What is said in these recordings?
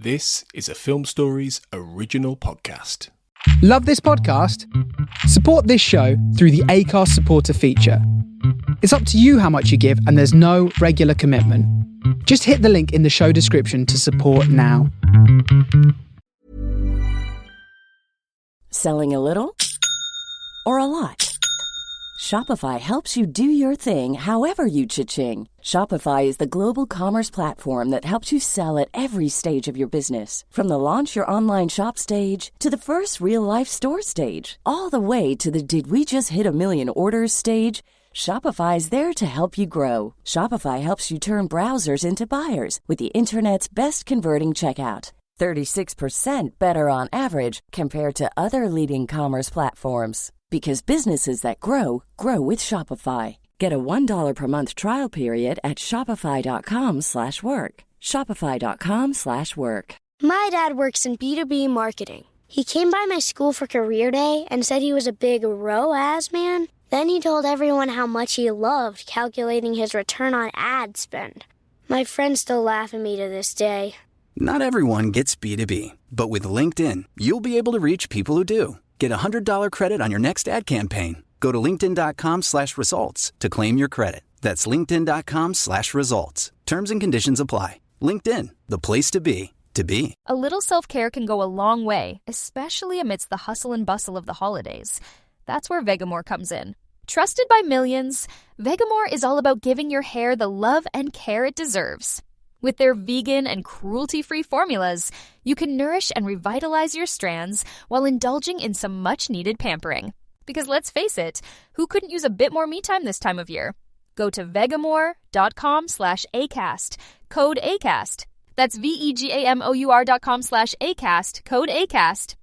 This is a Film Stories original podcast. Love this podcast? Support this show through the Acast supporter feature. It's up to you how much you give, and there's no regular commitment. Just hit the link in the show description to support now. Selling a little or a lot? Shopify helps you do your thing however you cha-ching. Shopify is the global commerce platform that helps you sell at every stage of your business. From the launch your online shop stage to the first real-life store stage, all the way to the did we just hit a million orders stage. Shopify is there to help you grow. Shopify helps you turn browsers into buyers with the internet's best converting checkout. 36% better on average compared to other leading commerce platforms. Because businesses that grow, grow with Shopify. Get a $1 per month trial period at shopify.com/work. Shopify.com/work. My dad works in B2B marketing. He came by my school for career day and said he was a big ROAS man. Then he told everyone how much he loved calculating his return on ad spend. My friends still laugh at me to this day. Not everyone gets B2B, but with LinkedIn, you'll be able to reach people who do. Get a $100 credit on your next ad campaign. Go to linkedin.com/results to claim your credit. That's linkedin.com/results. Terms and conditions apply. LinkedIn, the place to be, to be. A little self-care can go a long way, especially amidst the hustle and bustle of the holidays. That's where Vegamore comes in. Trusted by millions, Vegamore is all about giving your hair the love and care it deserves. With their vegan and cruelty-free formulas, you can nourish and revitalize your strands while indulging in some much-needed pampering. Because let's face it, who couldn't use a bit more me time this time of year? Go to vegamore.com/ACAST, code ACAST. That's vegamor.com/ACAST, code ACAST.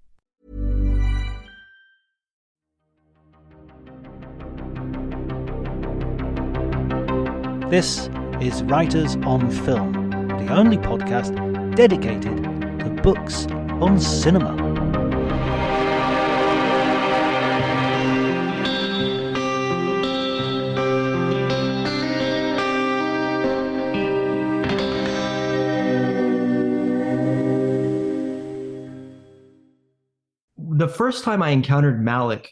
This is Writers on Film, the only podcast dedicated to books on cinema. The first time I encountered Malick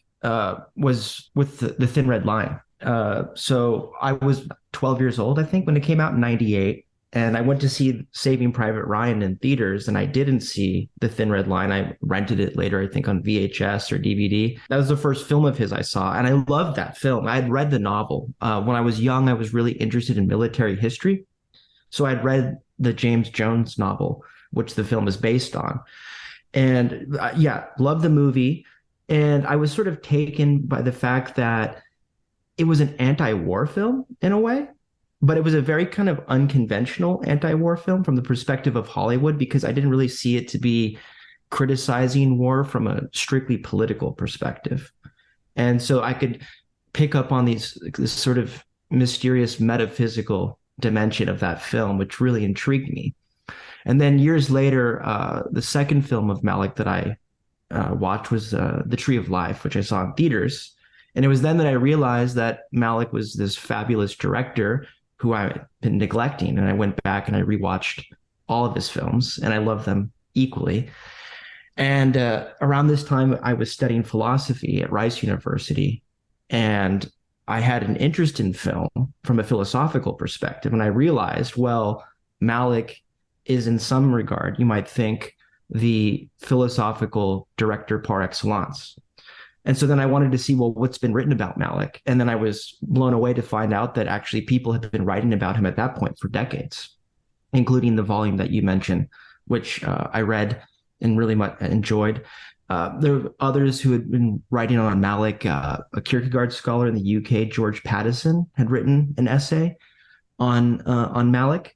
was with the Thin Red Line. So I was 12 years old, I think, when it came out in 98. And I went to see Saving Private Ryan in theaters, and I didn't see The Thin Red Line. I rented it later, I think, on VHS or DVD. That was the first film of his I saw, and I loved that film. I had read the novel. When I was young, I was really interested in military history. So I'd read the James Jones novel, which the film is based on. And loved the movie. And I was sort of taken by the fact that it was an anti-war film in a way, but it was a very kind of unconventional anti-war film from the perspective of Hollywood, because I didn't really see it to be criticizing war from a strictly political perspective. And so I could pick up on this sort of mysterious metaphysical dimension of that film, which really intrigued me. And then years later, the second film of Malick that I watched was The Tree of Life, which I saw in theaters. And it was then that I realized that Malick was this fabulous director who I'd been neglecting. And I went back and I rewatched all of his films, and I love them equally. And around this time, I was studying philosophy at Rice University, and I had an interest in film from a philosophical perspective. And I realized, well, Malick is in some regard, you might think, the philosophical director par excellence. And so then I wanted to see, well, what's been written about Malick? And then I was blown away to find out that actually people have been writing about him at that point for decades, including the volume that you mentioned, which I read and really much enjoyed. There were others who had been writing on Malick. A Kierkegaard scholar in the UK, George Pattison, had written an essay on Malick.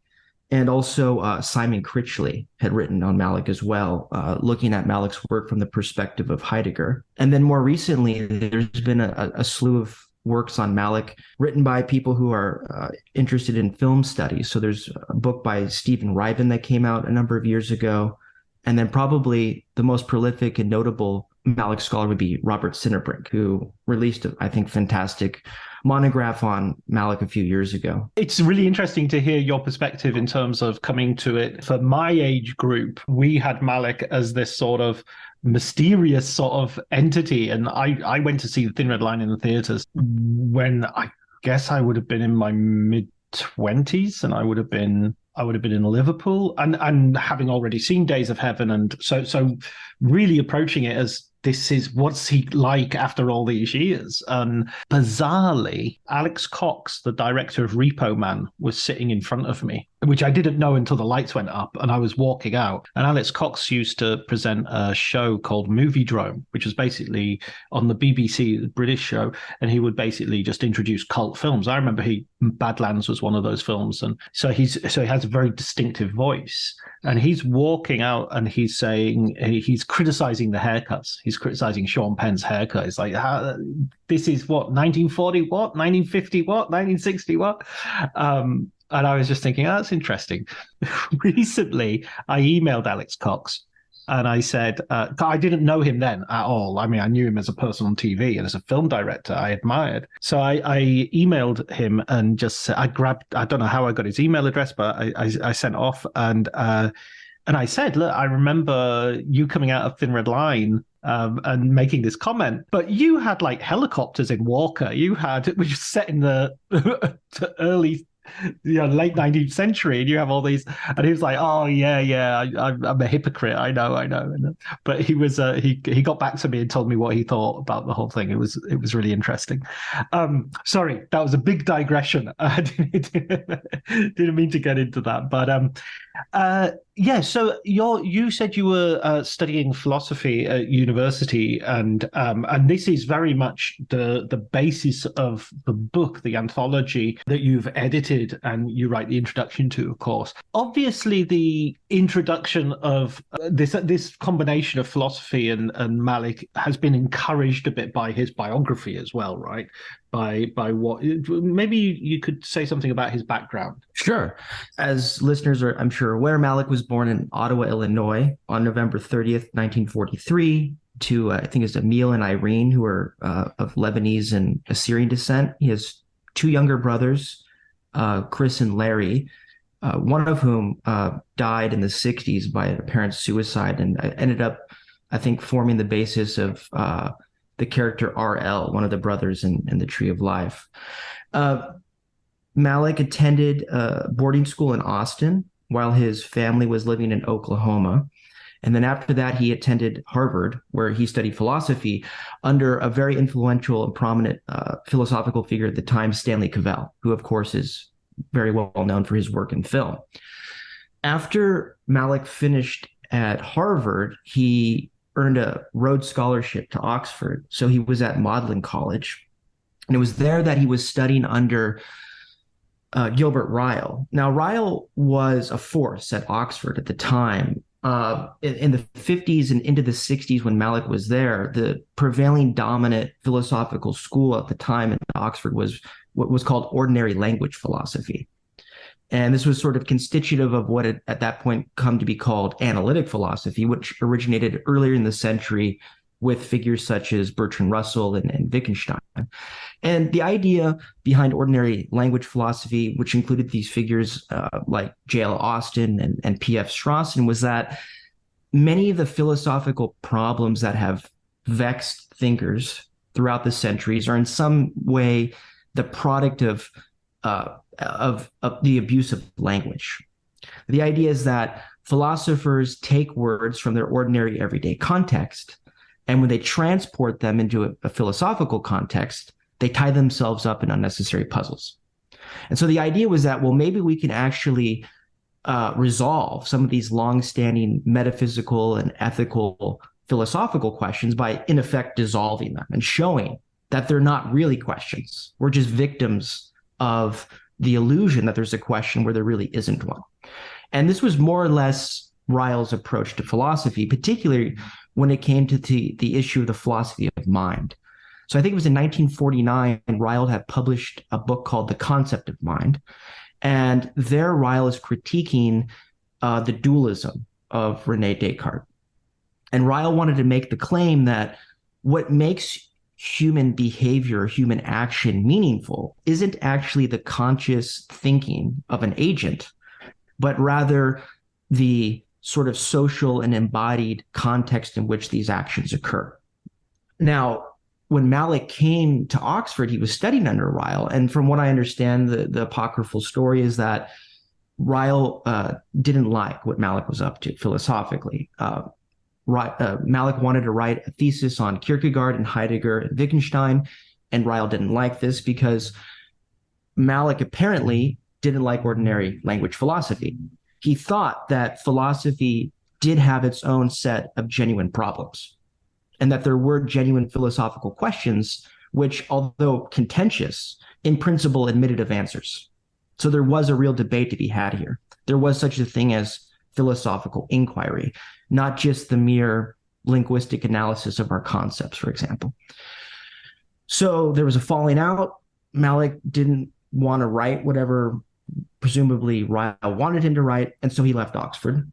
And also Simon Critchley had written on Malick as well, looking at Malick's work from the perspective of Heidegger. And then more recently, there's been a slew of works on Malick written by people who are interested in film studies. So there's a book by Stephen Ryben that came out a number of years ago. And then probably the most prolific and notable Malick scholar would be Robert Sinnerbrink, who released, I think, fantastic monograph on Malick a few years ago. It's really interesting to hear your perspective in terms of coming to it. For my age group, we had Malick as this sort of mysterious sort of entity. And I went to see The Thin Red Line in the theaters when I guess I would have been in my mid-20s, and I would have been in Liverpool and having already seen Days of Heaven. And so really approaching it as, this is what's he like after all these years. And bizarrely, Alex Cox, the director of Repo Man, was sitting in front of me, which I didn't know until the lights went up and I was walking out. And Alex Cox used to present a show called Movie Drone, which was basically on the BBC, the British show. And he would basically just introduce cult films. I remember Badlands was one of those films. And so he has a very distinctive voice. And he's walking out and he's saying, he's criticizing the haircuts. He's criticizing Sean Penn's haircut. It's like, this is what, 1940 what? 1950 what? 1960 what? And I was just thinking, that's interesting. Recently, I emailed Alex Cox and I said, I didn't know him then at all. I mean, I knew him as a person on TV and as a film director I admired. So I emailed him and just I don't know how I got his email address, but I sent off and I said, look, I remember you coming out of Thin Red Line and making this comment, but you had like helicopters in Walker. You had, which was set in the early, late 19th century, and you have all these. And he was like, "Oh yeah, I'm a hypocrite. I know." But he was he got back to me and told me what he thought about the whole thing. It was really interesting. Sorry, that was a big digression. I didn't mean to get into that, but yeah. So you said you were studying philosophy at university, and this is very much the basis of the book, the anthology that you've edited and you write the introduction to, of course. Obviously, the introduction of this combination of philosophy and Malick has been encouraged a bit by his biography as well, right? By what, maybe you could say something about his background. Sure. As listeners are, I'm sure, aware, Malick was born in Ottawa, Illinois on November 30th, 1943 to, I think it's Emil and Irene, who are of Lebanese and Assyrian descent. He has two younger brothers, Chris and Larry, one of whom died in the 60s by a parent's suicide and ended up, I think, forming the basis of the character RL, one of the brothers in the Tree of Life. Malick attended boarding school in Austin while his family was living in Oklahoma. And then after that, he attended Harvard, where he studied philosophy under a very influential and prominent philosophical figure at the time, Stanley Cavell, who, of course, is very well known for his work in film. After Malick finished at Harvard, he earned a Rhodes Scholarship to Oxford. So he was at Magdalen College. And it was there that he was studying under Gilbert Ryle. Now, Ryle was a force at Oxford at the time. In the 50s and into the 60s, when Malick was there, the prevailing dominant philosophical school at the time in Oxford was what was called ordinary language philosophy. And this was sort of constitutive of what had at that point come to be called analytic philosophy, which originated earlier in the century with figures such as Bertrand Russell and Wittgenstein. And the idea behind ordinary language philosophy, which included these figures like J.L. Austin and P.F. Strawson, was that many of the philosophical problems that have vexed thinkers throughout the centuries are in some way the product of the abuse of language. The idea is that philosophers take words from their ordinary everyday context, and when they transport them into a philosophical context, they tie themselves up in unnecessary puzzles. And so the idea was that, well, maybe we can actually resolve some of these long-standing metaphysical and ethical philosophical questions by, in effect, dissolving them and showing that they're not really questions. We're just victims of the illusion that there's a question where there really isn't one. And this was more or less Ryle's approach to philosophy, particularly when it came to the issue of the philosophy of mind. So I think it was in 1949, Ryle had published a book called The Concept of Mind. And there Ryle is critiquing the dualism of René Descartes. And Ryle wanted to make the claim that what makes human behavior, human action meaningful isn't actually the conscious thinking of an agent, but rather the sort of social and embodied context in which these actions occur. Now, when Malick came to Oxford, he was studying under Ryle. And from what I understand, the apocryphal story is that Ryle didn't like what Malick was up to philosophically. Malick wanted to write a thesis on Kierkegaard and Heidegger and Wittgenstein, and Ryle didn't like this because Malick apparently didn't like ordinary language philosophy. He thought that philosophy did have its own set of genuine problems, and that there were genuine philosophical questions, which, although contentious, in principle admitted of answers. So there was a real debate to be had here. There was such a thing as philosophical inquiry, not just the mere linguistic analysis of our concepts, for example. So there was a falling out. Malick didn't want to write whatever presumably Ryle wanted him to write, and so he left Oxford.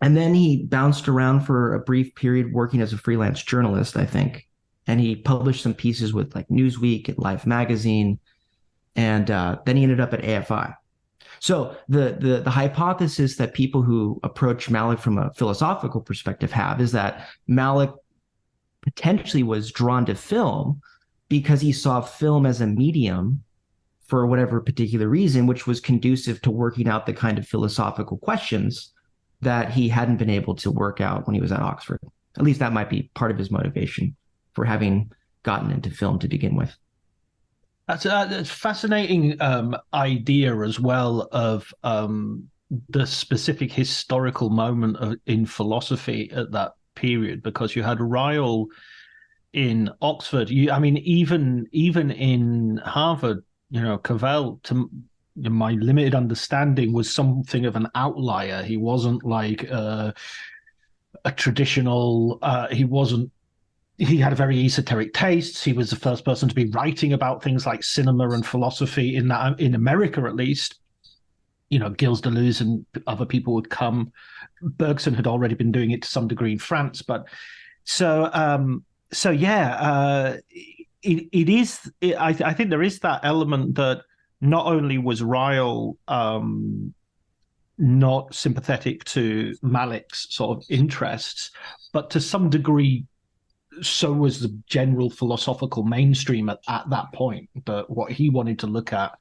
And then he bounced around for a brief period working as a freelance journalist, I think. And he published some pieces with like Newsweek and Life magazine. And then he ended up at AFI. So the hypothesis that people who approach Malick from a philosophical perspective have is that Malick potentially was drawn to film because he saw film as a medium for whatever particular reason, which was conducive to working out the kind of philosophical questions that he hadn't been able to work out when he was at Oxford. At least that might be part of his motivation for having gotten into film to begin with. That's a fascinating idea as well of the specific historical moment in philosophy at that period, because you had Ryle in Oxford. Even in Harvard, Cavell, to my limited understanding, was something of an outlier. He wasn't like a traditional. He had a very esoteric taste. He was the first person to be writing about things like cinema and philosophy in America, at least. Gilles Deleuze and other people would come. Bergson had already been doing it to some degree in France, but I think there is that element that not only was Ryle not sympathetic to Malick's sort of interests, but to some degree, so was the general philosophical mainstream at that point. But what he wanted to look at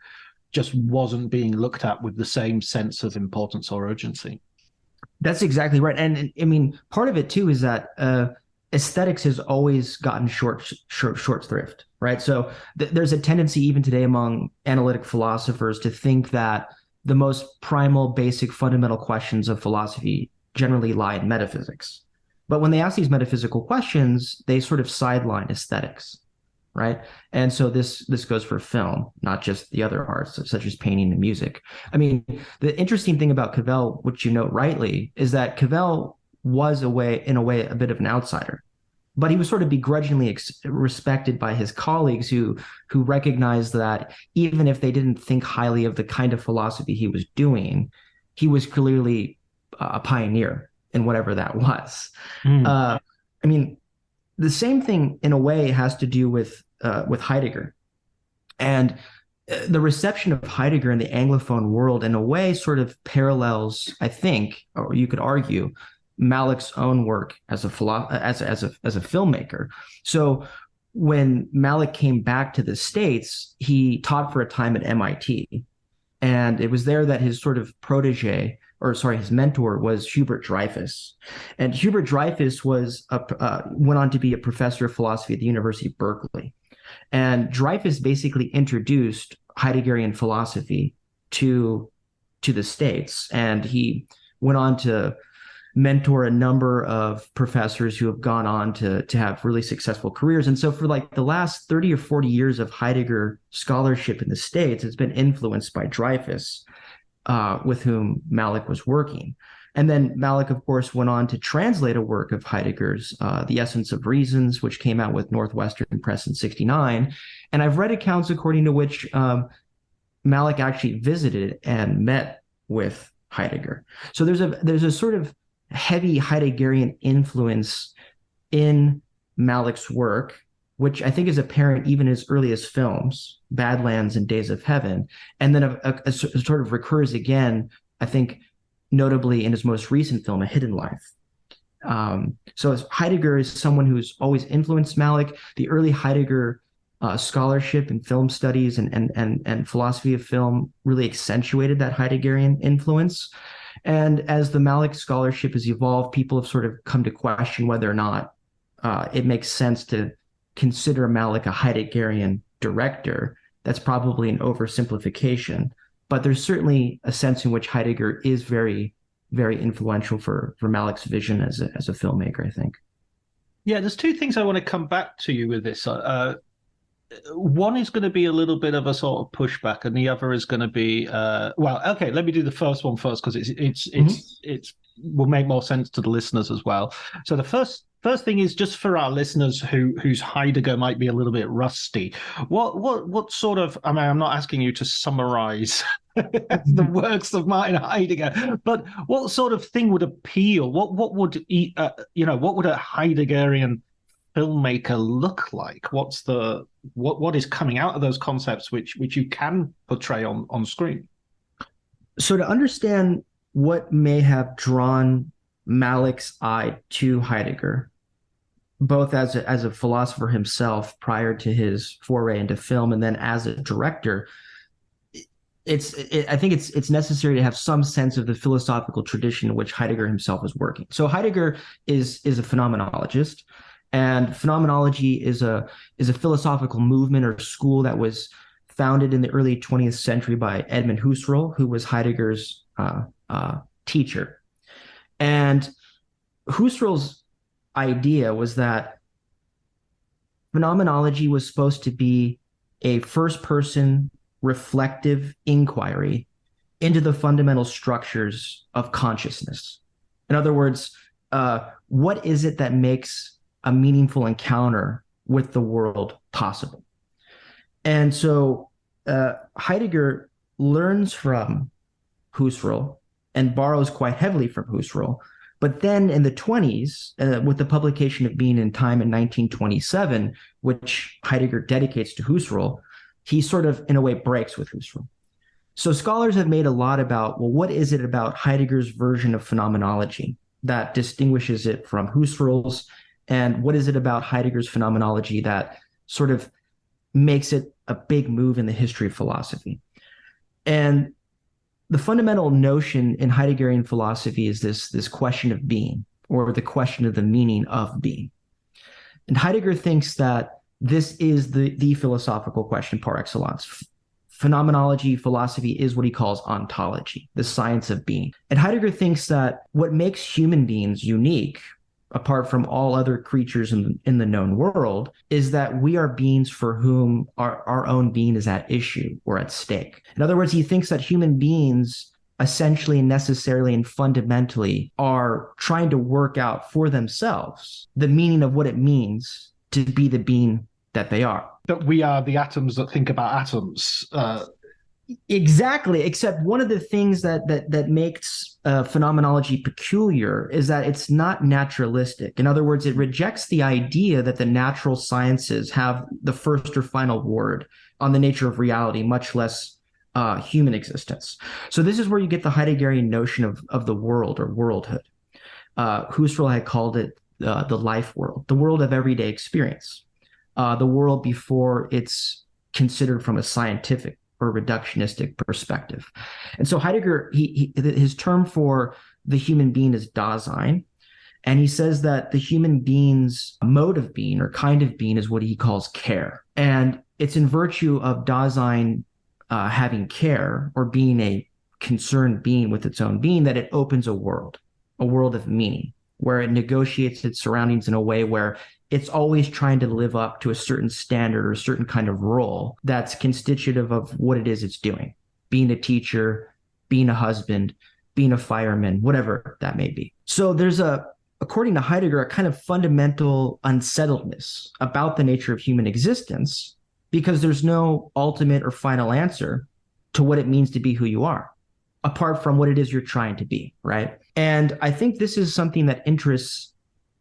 just wasn't being looked at with the same sense of importance or urgency. That's exactly right. And I mean, part of it too is that aesthetics has always gotten short thrift, right? So there's a tendency even today among analytic philosophers to think that the most primal, basic, fundamental questions of philosophy generally lie in metaphysics. But when they ask these metaphysical questions, they sort of sideline aesthetics, right? And so this goes for film, not just the other arts, such as painting and music. I mean, the interesting thing about Cavell, which you note rightly, is that Cavell was in a way a bit of an outsider, but he was sort of begrudgingly respected by his colleagues who recognized that even if they didn't think highly of the kind of philosophy he was doing, he was clearly a pioneer in whatever that was. I mean, the same thing in a way has to do with Heidegger, and the reception of Heidegger in the Anglophone world in a way sort of parallels, I think, or you could argue, Malick's own work as a filmmaker. So when Malick came back to the States, he taught for a time at MIT, and it was there that his sort of his mentor was Hubert Dreyfus. And Hubert Dreyfus went on to be a professor of philosophy at the University of Berkeley. And Dreyfus basically introduced Heideggerian philosophy to the States, and he went on to mentor a number of professors who have gone on to have really successful careers. And so for like the last 30 or 40 years of Heidegger scholarship in the States, it's been influenced by Dreyfus, with whom Malick was working. And then Malick, of course, went on to translate a work of Heidegger's, The Essence of Reasons, which came out with Northwestern Press in 1969. And I've read accounts according to which Malick actually visited and met with Heidegger. So there's a sort of heavy Heideggerian influence in Malick's work, which I think is apparent even in his earliest films, Badlands and Days of Heaven, and then a sort of recurs again, I think, notably in his most recent film, A Hidden Life. So Heidegger is someone who's always influenced Malick. The early Heidegger scholarship in film studies and philosophy of film really accentuated that Heideggerian influence. And as the Malick scholarship has evolved, people have sort of come to question whether or not it makes sense to consider Malick a Heideggerian director. That's probably an oversimplification, but there's certainly a sense in which Heidegger is very, very influential for Malick's vision as a filmmaker, I think. Yeah, there's two things I want to come back to you with this. One is going to be a little bit of a sort of pushback, and the other is going to be okay. Let me do the first one first because it's will make more sense to the listeners as well. So the first thing is just for our listeners whose Heidegger might be a little bit rusty. What sort of? I mean, I'm not asking you to summarize the works of Martin Heidegger, but what sort of thing would appeal? What would what would a Heideggerian filmmaker look like? What is coming out of those concepts which you can portray on screen? So to understand what may have drawn Malick's eye to Heidegger, both as a philosopher himself prior to his foray into film, and then as a director, I think it's necessary to have some sense of the philosophical tradition in which Heidegger himself is working. So Heidegger is a phenomenologist. And phenomenology is a philosophical movement or school that was founded in the early 20th century by Edmund Husserl, who was Heidegger's teacher. And Husserl's idea was that phenomenology was supposed to be a first-person reflective inquiry into the fundamental structures of consciousness. In other words, what is it that makes a meaningful encounter with the world possible? And so Heidegger learns from Husserl and borrows quite heavily from Husserl. But then in the 1920s, with the publication of Being and Time in 1927, which Heidegger dedicates to Husserl, he sort of, in a way, breaks with Husserl. So scholars have made a lot about, well, what is it about Heidegger's version of phenomenology that distinguishes it from Husserl's? And what is it about Heidegger's phenomenology that sort of makes it a big move in the history of philosophy? And the fundamental notion in Heideggerian philosophy is this question of being, or the question of the meaning of being. And Heidegger thinks that this is the philosophical question par excellence. Phenomenology philosophy is what he calls ontology, the science of being. And Heidegger thinks that what makes human beings unique, apart from all other creatures in the known world, is that we are beings for whom our own being is at issue or at stake. In other words, he thinks that human beings essentially, necessarily, and fundamentally are trying to work out for themselves the meaning of what it means to be the being that they are. That we are the atoms that think about atoms. Exactly. Except one of the things that makes phenomenology peculiar is that it's not naturalistic. In other words, it rejects the idea that the natural sciences have the first or final word on the nature of reality, much less human existence. So this is where you get the Heideggerian notion of the world or worldhood. Husserl had called it the life world, the world of everyday experience, the world before it's considered from a scientific or reductionistic perspective. And so Heidegger, his term for the human being is Dasein. And he says that the human being's mode of being or kind of being is what he calls care. And it's in virtue of Dasein having care or being a concerned being with its own being that it opens a world of meaning, where it negotiates its surroundings in a way where it's always trying to live up to a certain standard or a certain kind of role that's constitutive of what it is it's doing, being a teacher, being a husband, being a fireman, whatever that may be. So there's according to Heidegger, a kind of fundamental unsettledness about the nature of human existence because there's no ultimate or final answer to what it means to be who you are, apart from what it is you're trying to be, right? And I think this is something that interests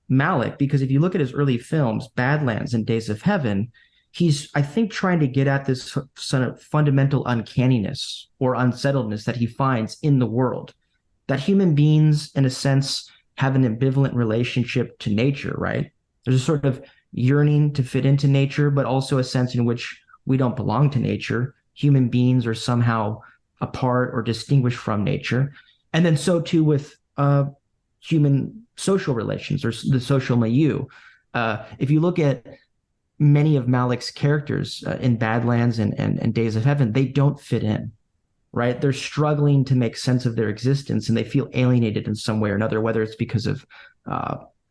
Malick, because if you look at his early films, Badlands and Days of Heaven, he's, I think, trying to get at this sort of fundamental uncanniness or unsettledness that he finds in the world, that human beings, in a sense, have an ambivalent relationship to nature, right? There's a sort of yearning to fit into nature, but also a sense in which we don't belong to nature. Human beings are somehow apart or distinguished from nature. And then so too with human social relations or the social milieu. If you look at many of Malick's characters in Badlands and Days of Heaven, they don't fit in, right? They're struggling to make sense of their existence, and they feel alienated in some way or another, whether it's because of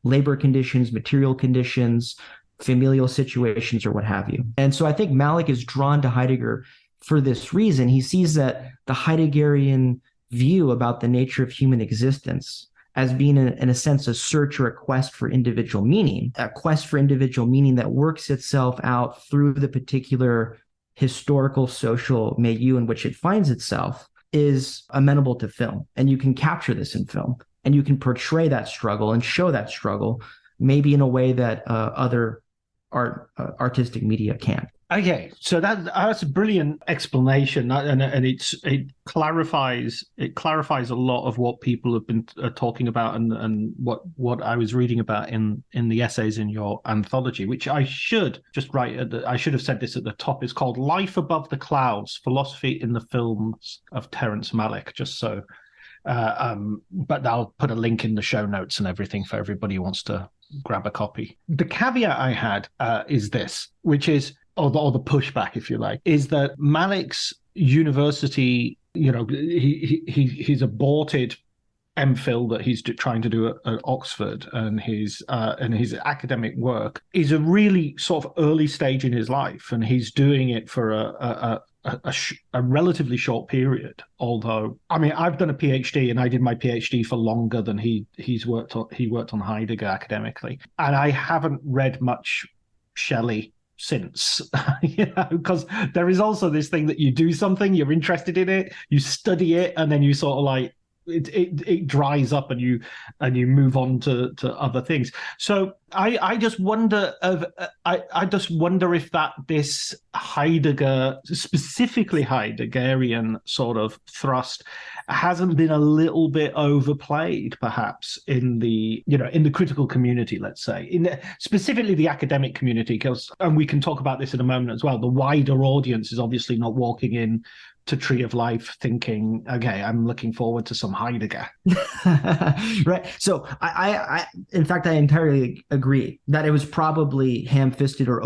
labor conditions, material conditions, familial situations, or what have you. And so I think Malick is drawn to Heidegger for this reason. He sees that the Heideggerian view about the nature of human existence as being, in a sense, a search or a quest for individual meaning, a quest for individual meaning that works itself out through the particular historical, social milieu in which it finds itself, is amenable to film. And you can capture this in film, and you can portray that struggle and show that struggle, maybe in a way that other artistic media can't. Okay, so that's a brilliant explanation, and it clarifies a lot of what people have been talking about, and what I was reading about in the essays in your anthology, which I should just I should have said this at the top. It's called "Life Above the Clouds: Philosophy in the Films of Terrence Malick." Just so, but I'll put a link in the show notes and everything for everybody who wants to grab a copy. The caveat I had is this, which is, or the pushback, if you like, is that Malick's university, he's aborted MPhil that he's trying to do at Oxford, and his academic work is a really sort of early stage in his life, and he's doing it for a relatively short period. Although, I mean, I've done a PhD, and I did my PhD for longer than he worked on Heidegger academically, and I haven't read much Shelley since, because there is also this thing that you do something, you're interested in it, you study it, and then you sort of like it dries up, and you move on to other things. So I just wonder if that this Heidegger, specifically Heideggerian sort of thrust, hasn't been a little bit overplayed, perhaps, in the critical community, let's say, specifically the academic community, and we can talk about this in a moment as well. The wider audience is obviously not walking in to Tree of Life thinking, okay, I'm looking forward to some Heidegger. Right. So I in fact, I entirely agree that it was probably ham-fisted or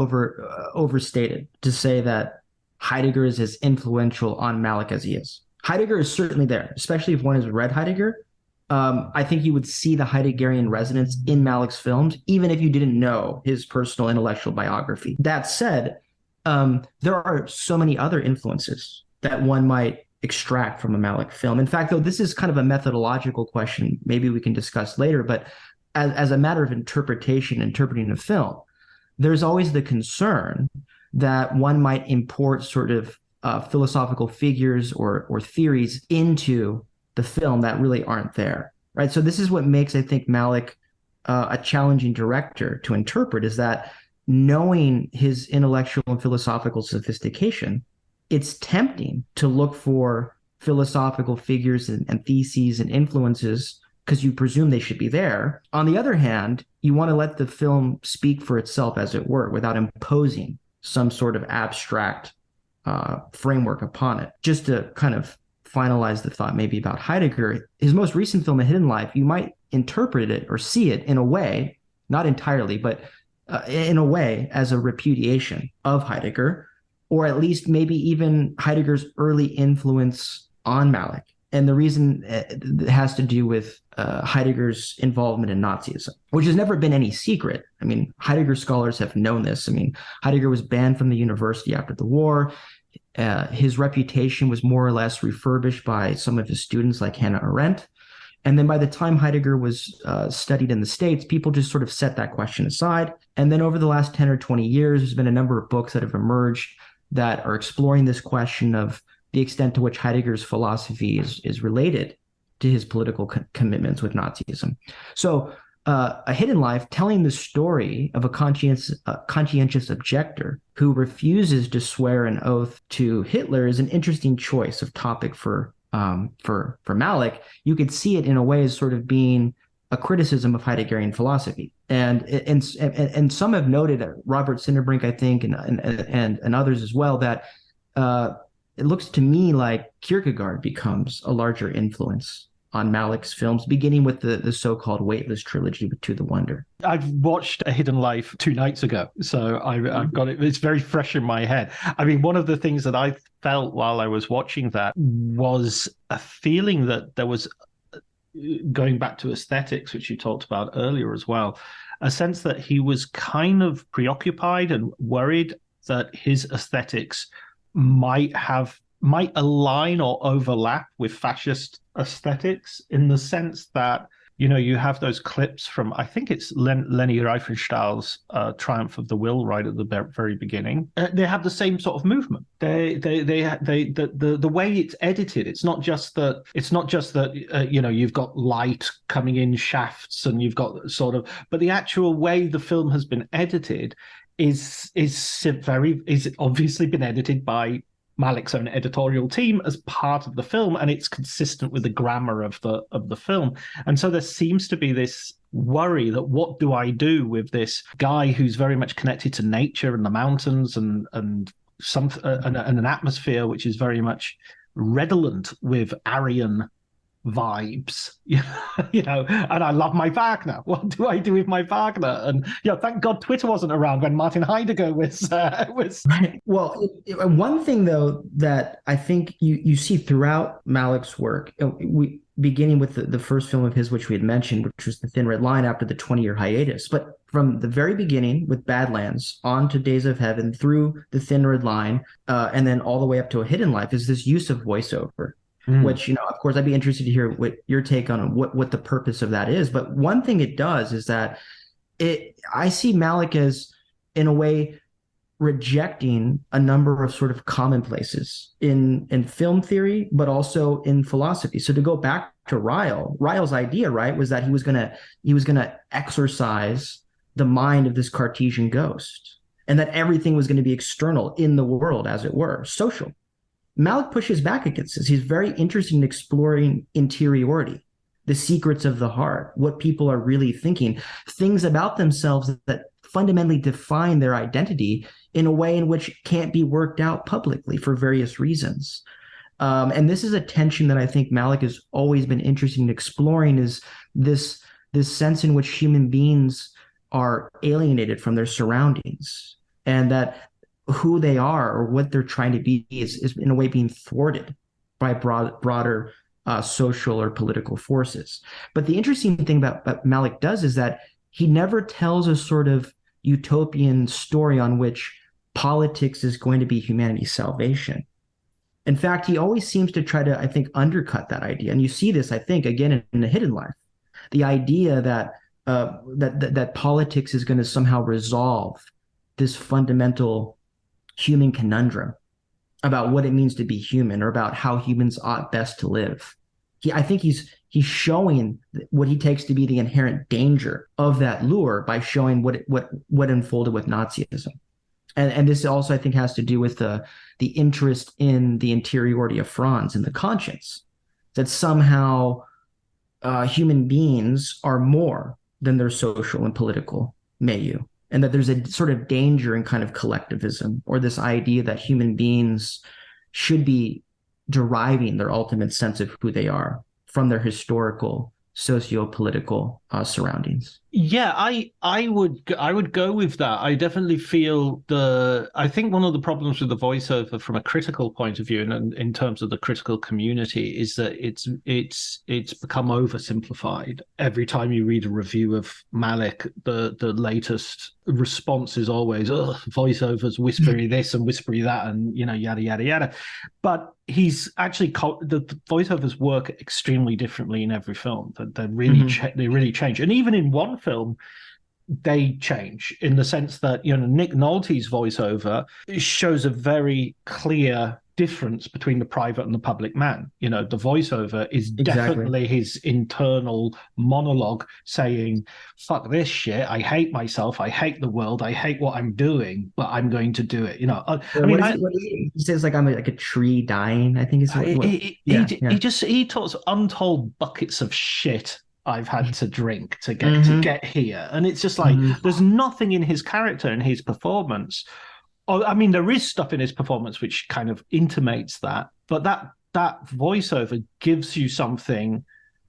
overstated to say that Heidegger is as influential on Malick as he is. Heidegger is certainly there, especially if one has read Heidegger. I think you would see the Heideggerian resonance in Malick's films, even if you didn't know his personal intellectual biography. That said, there are so many other influences that one might extract from a Malick film. In fact, though, this is kind of a methodological question, maybe we can discuss later, but as a matter of interpreting a film, there's always the concern that one might import sort of philosophical figures or theories into the film that really aren't there, right? So this is what makes, I think, Malick a challenging director to interpret, is that knowing his intellectual and philosophical sophistication, it's tempting to look for philosophical figures and theses and influences because you presume they should be there. On the other hand, you want to let the film speak for itself, as it were, without imposing some sort of abstract framework upon it. Just to kind of finalize the thought maybe about Heidegger, his most recent film, A Hidden Life, you might interpret it or see it in a way, not entirely, but in a way as a repudiation of Heidegger, or at least maybe even Heidegger's early influence on Malick. And the reason has to do with Heidegger's involvement in Nazism, which has never been any secret. I mean, Heidegger scholars have known this. I mean, Heidegger was banned from the university after the war. His reputation was more or less refurbished by some of his students like Hannah Arendt. And then by the time Heidegger was studied in the States, people just sort of set that question aside. And then over the last 10 or 20 years, there's been a number of books that have emerged that are exploring this question of the extent to which Heidegger's philosophy is related to his political commitments with Nazism. So A Hidden Life telling the story of a conscientious objector who refuses to swear an oath to Hitler is an interesting choice of topic for Malick. You could see it in a way as sort of being a criticism of Heideggerian philosophy, and some have noted, Robert Sinderbrink, I think, and others as well, that it looks to me like Kierkegaard becomes a larger influence on Malick's films, beginning with the so-called Weightless trilogy with To the Wonder. I've watched A Hidden Life 2 nights ago, so I've got it. It's very fresh in my head. I mean, one of the things that I felt while I was watching that was a feeling that there was, going back to aesthetics, which you talked about earlier as well, a sense that he was kind of preoccupied and worried that his aesthetics might align or overlap with fascist aesthetics, in the sense that, you know, you have those clips from, I think it's Leni Riefenstahl's Triumph of the Will right at the very beginning. They have the same sort of movement. The way it's edited, it's not just that you know, you've got light coming in shafts and you've got sort of, but the actual way the film has been edited is obviously been edited by Malick's own editorial team as part of the film, and it's consistent with the grammar of the film. And so there seems to be this worry that, what do I do with this guy who's very much connected to nature and the mountains and an atmosphere which is very much redolent with Aryan vibes, you know, and I love my Wagner. What do I do with my Wagner? And thank God Twitter wasn't around when Martin Heidegger was. Right. Well, one thing though that I think you see throughout Malick's work, beginning with the first film of his, which we had mentioned, which was The Thin Red Line, after the 20-year hiatus, but from the very beginning with Badlands on to Days of Heaven, through The Thin Red Line, and then all the way up to A Hidden Life, is this use of voiceover. Which, you know, of course, I'd be interested to hear what your take on what the purpose of that is. But one thing it does is that I see Malick as, in a way, rejecting a number of sort of commonplaces in film theory, but also in philosophy. So to go back to Ryle's idea, right, was that he was gonna exorcise the mind of this Cartesian ghost, and that everything was going to be external in the world, as it were, social. Malick pushes back against this. He's very interested in exploring interiority, the secrets of the heart, what people are really thinking, things about themselves that fundamentally define their identity in a way in which can't be worked out publicly for various reasons. And this is a tension that I think Malick has always been interested in exploring, is this sense in which human beings are alienated from their surroundings, and that who they are or what they're trying to be is in a way being thwarted by broader social or political forces. But the interesting thing about Malick does is that he never tells a sort of utopian story on which politics is going to be humanity's salvation. In fact, he always seems to try to, I think, undercut that idea. And you see this, I think, again in The Hidden Life, the idea that that politics is going to somehow resolve this fundamental human conundrum about what it means to be human, or about how humans ought best to live. I think he's showing what he takes to be the inherent danger of that lure by showing what unfolded with Nazism. And this also, I think, has to do with the interest in the interiority of Franz and the conscience, that somehow human beings are more than their social and political milieu. And that there's a sort of danger in kind of collectivism, or this idea that human beings should be deriving their ultimate sense of who they are from their historical, socio-political surroundings. Yeah, I would go with that. I definitely feel I think one of the problems with the voiceover from a critical point of view, and in terms of the critical community, is that it's become oversimplified. Every time you read a review of Malick, the latest response is always, voiceovers whispery this and whispery that, and yada yada yada. But he's actually the voiceovers work extremely differently in every film. They really change, and even in one film they change, in the sense that Nick Nolte's voiceover shows a very clear difference between the private and the public man. You know, the voiceover is Exactly. definitely his internal monologue saying, fuck this shit, I hate myself, I hate the world, I hate what I'm doing, but I'm going to do it. You know, He says like I'm like a tree dying, I think is he talks untold buckets of shit I've had to drink to get here. And it's just like there's nothing in his character and his performance. I mean, there is stuff in his performance which kind of intimates that, but that voiceover gives you something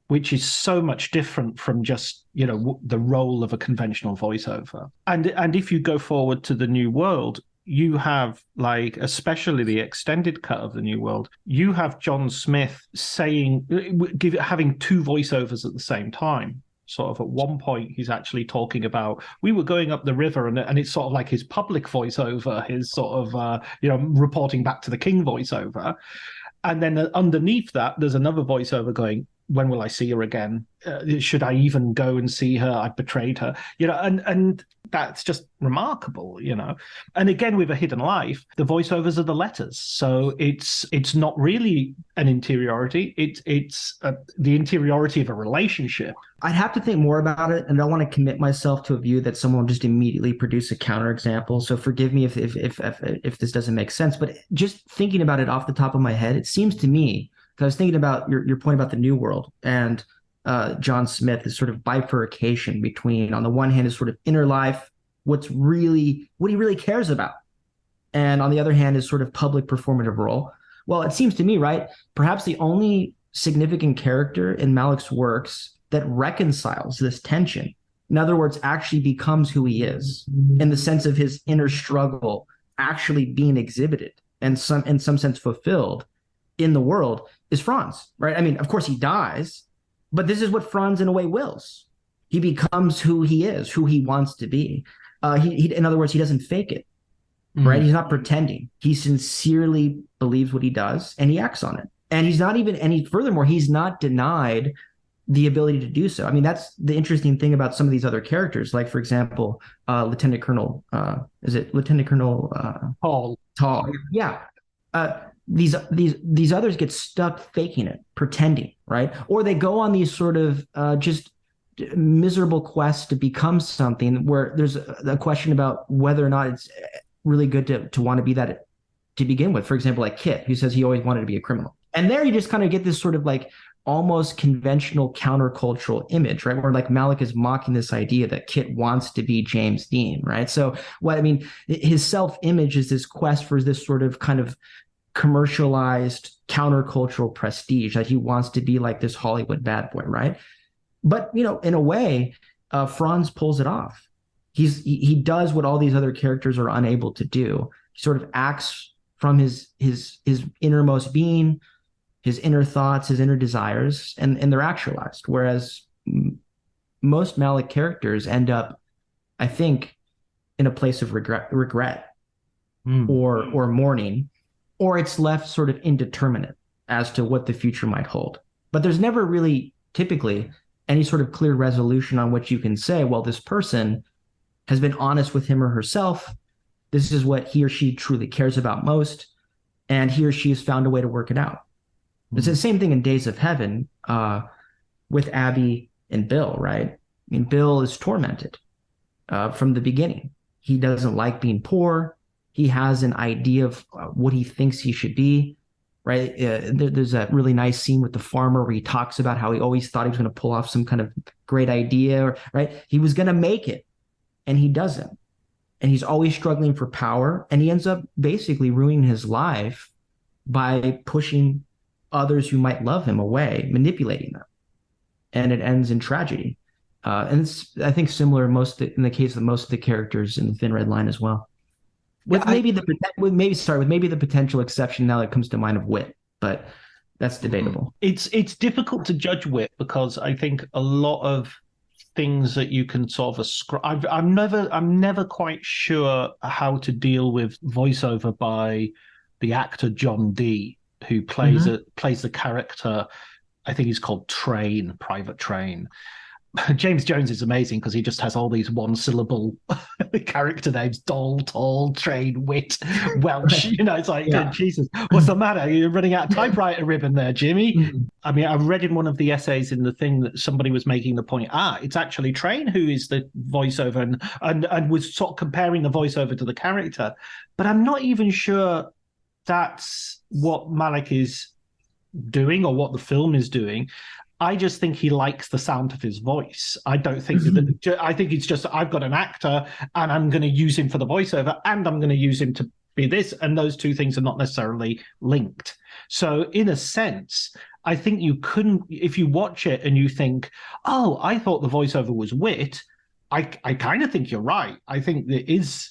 which is so much different from just, you know, the role of a conventional voiceover. And if you go forward to the New World, you have, like, especially the extended cut of the New World, you have John Smith having two voiceovers at the same time. Sort of at one point, he's actually talking about, we were going up the river, and it's sort of like his public voiceover, his sort of, reporting back to the king voiceover. And then underneath that, there's another voiceover going, when will I see her again? Should I even go and see her? I betrayed her, you know, and that's just remarkable, you know. And again, with A Hidden Life, the voiceovers are the letters, so it's not really an interiority. It's the interiority of a relationship. I'd have to think more about it, and I don't want to commit myself to a view that someone will just immediately produce a counterexample. So forgive me if this doesn't make sense. But just thinking about it off the top of my head, it seems to me, because I was thinking about your point about the New World and John Smith, this sort of bifurcation between, on the one hand, his sort of inner life, what he really cares about, and on the other hand, his sort of public performative role. Well, it seems to me, right, perhaps the only significant character in Malick's works that reconciles this tension, in other words, actually becomes who he is, in the sense of his inner struggle actually being exhibited and in some sense fulfilled in the world, is Franz, right? I mean, of course he dies, but this is what Franz in a way wills. He becomes who he is, who he wants to be. He in other words, he doesn't fake it, right? He's not pretending. He sincerely believes what he does, and he acts on it. And furthermore, he's not denied the ability to do so. I mean, that's the interesting thing about some of these other characters. Like, for example, Lieutenant Colonel Paul? Yeah. These others get stuck faking it, pretending, right? Or they go on these sort of just miserable quests to become something where there's a question about whether or not it's really good to want to be that to begin with. For example, like Kit, who says he always wanted to be a criminal. And there you just kind of get this sort of like almost conventional countercultural image, right? Where like Malick is mocking this idea that Kit wants to be James Dean, right? So his self-image is this quest for this sort of kind of commercialized countercultural prestige, that he wants to be like this Hollywood bad boy, right? But, you know, in a way, Franz pulls it off. He does what all these other characters are unable to do. He sort of acts from his innermost being, his inner thoughts, his inner desires, and they're actualized. Whereas most Malick characters end up, I think, in a place of regret or mourning, or it's left sort of indeterminate as to what the future might hold. But there's never really typically any sort of clear resolution on which you can say, well, this person has been honest with him or herself. This is what he or she truly cares about most, and he or she has found a way to work it out. It's the same thing in Days of Heaven with Abby and Bill, right? I mean, Bill is tormented from the beginning. He doesn't like being poor. He has an idea of what he thinks he should be, right? There's a really nice scene with the farmer where he talks about how he always thought he was going to pull off some kind of great idea, right? He was going to make it, and he doesn't. And he's always struggling for power, and he ends up basically ruining his life by pushing others who might love him away, manipulating them. And it ends in tragedy. And it's, I think, similar in the case of most of the characters in the Thin Red Line as well. With maybe the potential exception now that comes to mind of Wit, but that's debatable. It's difficult to judge Wit because I think a lot of things that you can sort of ascribe. I'm never quite sure how to deal with voiceover by the actor John Dee, who plays the character. I think he's called Private Train. James Jones is amazing because he just has all these one-syllable character names: Doll, Tall, Train, Wit, Welsh. It's like, Jesus, what's the matter? You're running out of typewriter ribbon there, Jimmy. Mm-hmm. I mean, I read in one of the essays in the thing that somebody was making the point, it's actually Train who is the voiceover, and was sort of comparing the voiceover to the character. But I'm not even sure that's what Malick is doing or what the film is doing. I just think he likes the sound of his voice. I don't think I think it's just, I've got an actor and I'm going to use him for the voiceover and I'm going to use him to be this. And those two things are not necessarily linked. So in a sense, I think you couldn't, if you watch it and you think, oh, I thought the voiceover was wit, I kind of think you're right. I think there is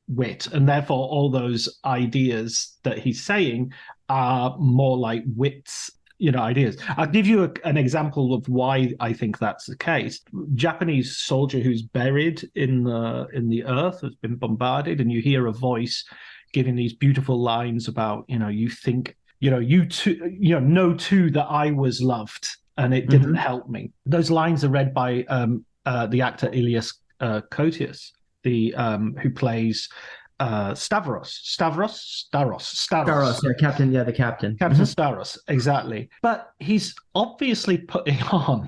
wit, and therefore all those ideas that he's saying are more like wits, ideas. I'll give you an example of why I think that's the case. Japanese soldier who's buried in the earth, has been bombarded, and you hear a voice giving these beautiful lines about, you think, you too, know too that I was loved and it didn't help me. Those lines are read by the actor Ilias Koteas, who plays Stavros, the captain. Captain Stavros, exactly. But he's obviously putting on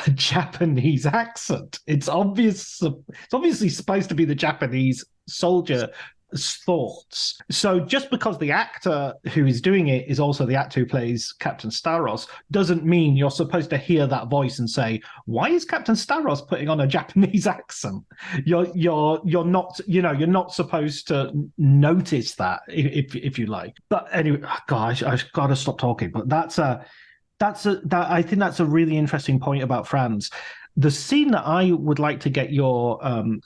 a Japanese accent. It's obviously supposed to be the Japanese soldier thoughts. So just because the actor who is doing it is also the actor who plays Captain Stavros doesn't mean you're supposed to hear that voice and say, why is Captain Stavros putting on a Japanese accent? You're not, you're not supposed to notice that if you like. But anyway, gosh, I've got to stop talking. But I think that's a really interesting point about Franz. The scene that I would like to get your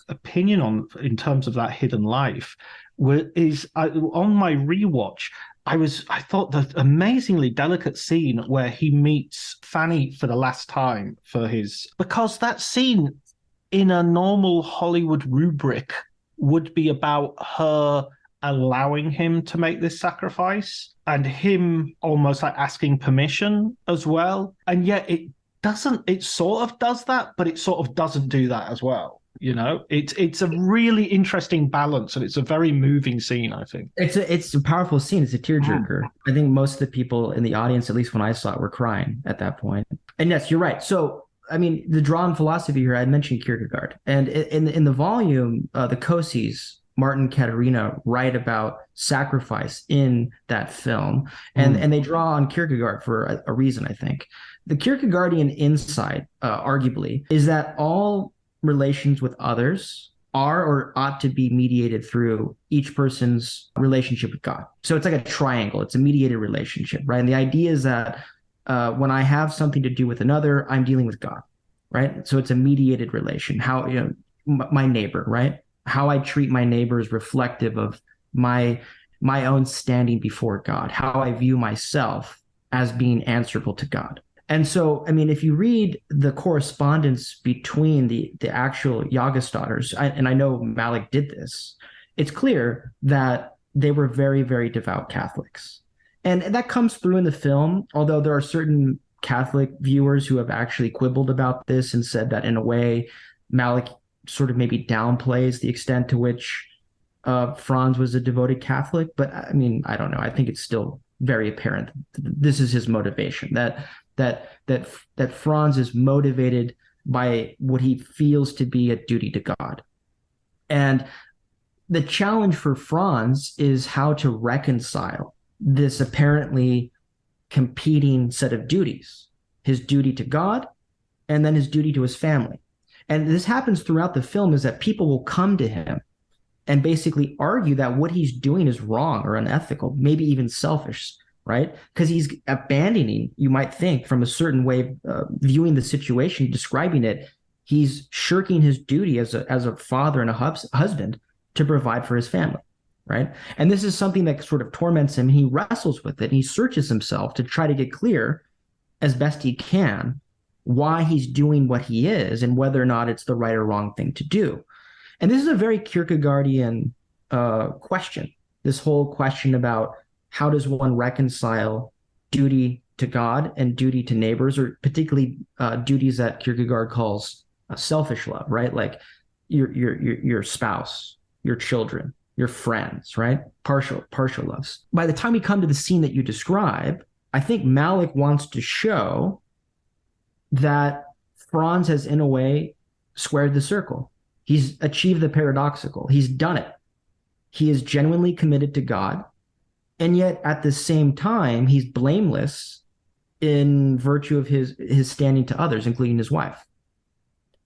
opinion on in terms of that hidden life is on my rewatch. I thought the amazingly delicate scene where he meets Fanny for the last time because that scene in a normal Hollywood rubric would be about her allowing him to make this sacrifice and him almost like asking permission as well. And yet it sort of does that, but it sort of doesn't do that as well. It's a really interesting balance, and it's a very moving scene, I think. It's a powerful scene. It's a tearjerker. I think most of the people in the audience, at least when I saw it, were crying at that point. And yes, you're right. So, I mean, the drawn philosophy here, I mentioned Kierkegaard. And in the volume, the Coseys, Martin and Katerina, write about sacrifice in that film. And they draw on Kierkegaard for a reason, I think. The Kierkegaardian insight, arguably, is that all relations with others are or ought to be mediated through each person's relationship with God. So it's like a triangle. It's a mediated relationship, right? And the idea is that when I have something to do with another, I'm dealing with God, right? So it's a mediated relation. How, my neighbor, right? How I treat my neighbor is reflective of my own standing before God, how I view myself as being answerable to God. And so, I mean, if you read the correspondence between the actual Jagestaters, and I know Malick did this, it's clear that they were very, very devout Catholics. And that comes through in the film, although there are certain Catholic viewers who have actually quibbled about this and said that in a way, Malick sort of maybe downplays the extent to which Franz was a devoted Catholic. But I mean, I don't know. I think it's still very apparent. This is his motivation, that Franz is motivated by what he feels to be a duty to God. And the challenge for Franz is how to reconcile this apparently competing set of duties, his duty to God and then his duty to his family. And this happens throughout the film, is that people will come to him and basically argue that what he's doing is wrong or unethical, maybe even selfish, right? Because he's abandoning, you might think, from a certain way, viewing the situation, describing it, he's shirking his duty as a father and a husband to provide for his family, right? And this is something that sort of torments him. He wrestles with it. And he searches himself to try to get clear as best he can why he's doing what he is and whether or not it's the right or wrong thing to do. And this is a very Kierkegaardian question, this whole question about how does one reconcile duty to God and duty to neighbors, or particularly duties that Kierkegaard calls selfish love, right? Like your spouse, your children, your friends, right? Partial loves. By the time we come to the scene that you describe, I think Malick wants to show that Franz has, in a way, squared the circle. He's achieved the paradoxical. He's done it. He is genuinely committed to God, and yet at the same time, he's blameless in virtue of his standing to others, including his wife.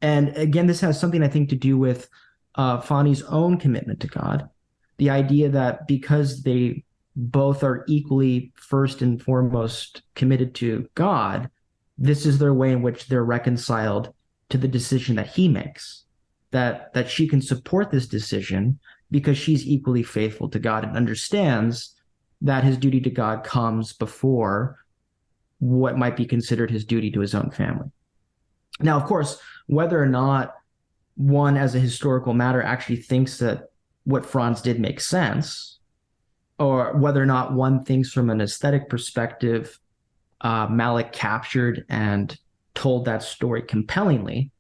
And again, this has something, I think, to do with Fanny's own commitment to God. The idea that because they both are equally first and foremost committed to God, this is their way in which they're reconciled to the decision that he makes, that she can support this decision because she's equally faithful to God and understands that his duty to God comes before what might be considered his duty to his own family. Now, of course, whether or not one as a historical matter actually thinks that what Franz did makes sense, or whether or not one thinks from an aesthetic perspective, Malick captured and told that story compellingly,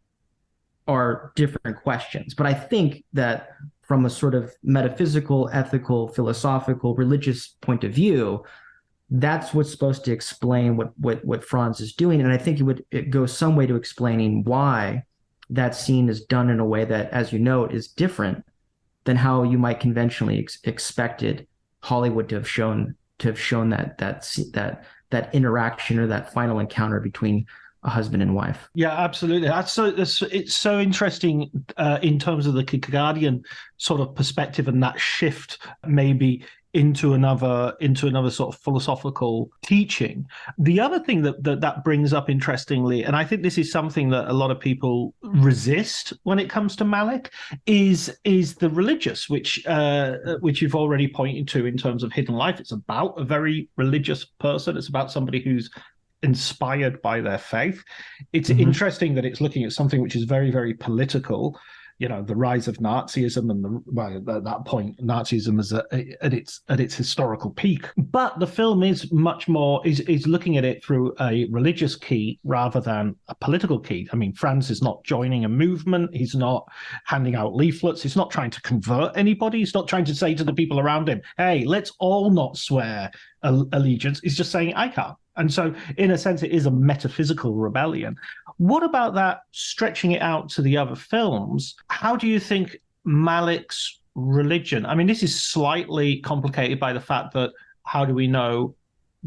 are different questions. But I think that from a sort of metaphysical, ethical, philosophical, religious point of view, that's what's supposed to explain what Franz is doing. And I think it goes some way to explaining why that scene is done in a way that, as you note, is different than how you might conventionally expected Hollywood to have shown that interaction or that final encounter between a husband and wife. Yeah, absolutely. It's so interesting in terms of the Kierkegaardian sort of perspective, and that shift maybe into another sort of philosophical teaching. The other thing that brings up, interestingly, and I think this is something that a lot of people resist when it comes to Malick, is the religious, which you've already pointed to in terms of Hidden Life. It's about a very religious person. It's about somebody who's inspired by their faith. It's interesting that it's looking at something which is very, very political. The rise of Nazism, and at that point, Nazism is at its historical peak. But the film is much more is looking at it through a religious key rather than a political key. I mean, Franz is not joining a movement. He's not handing out leaflets. He's not trying to convert anybody. He's not trying to say to the people around him, "Hey, let's all not swear allegiance." He's just saying, "I can't." And so, in a sense, it is a metaphysical rebellion. What about that, stretching it out to the other films? How do you think Malick's religion? I mean, this is slightly complicated by the fact that how do we know?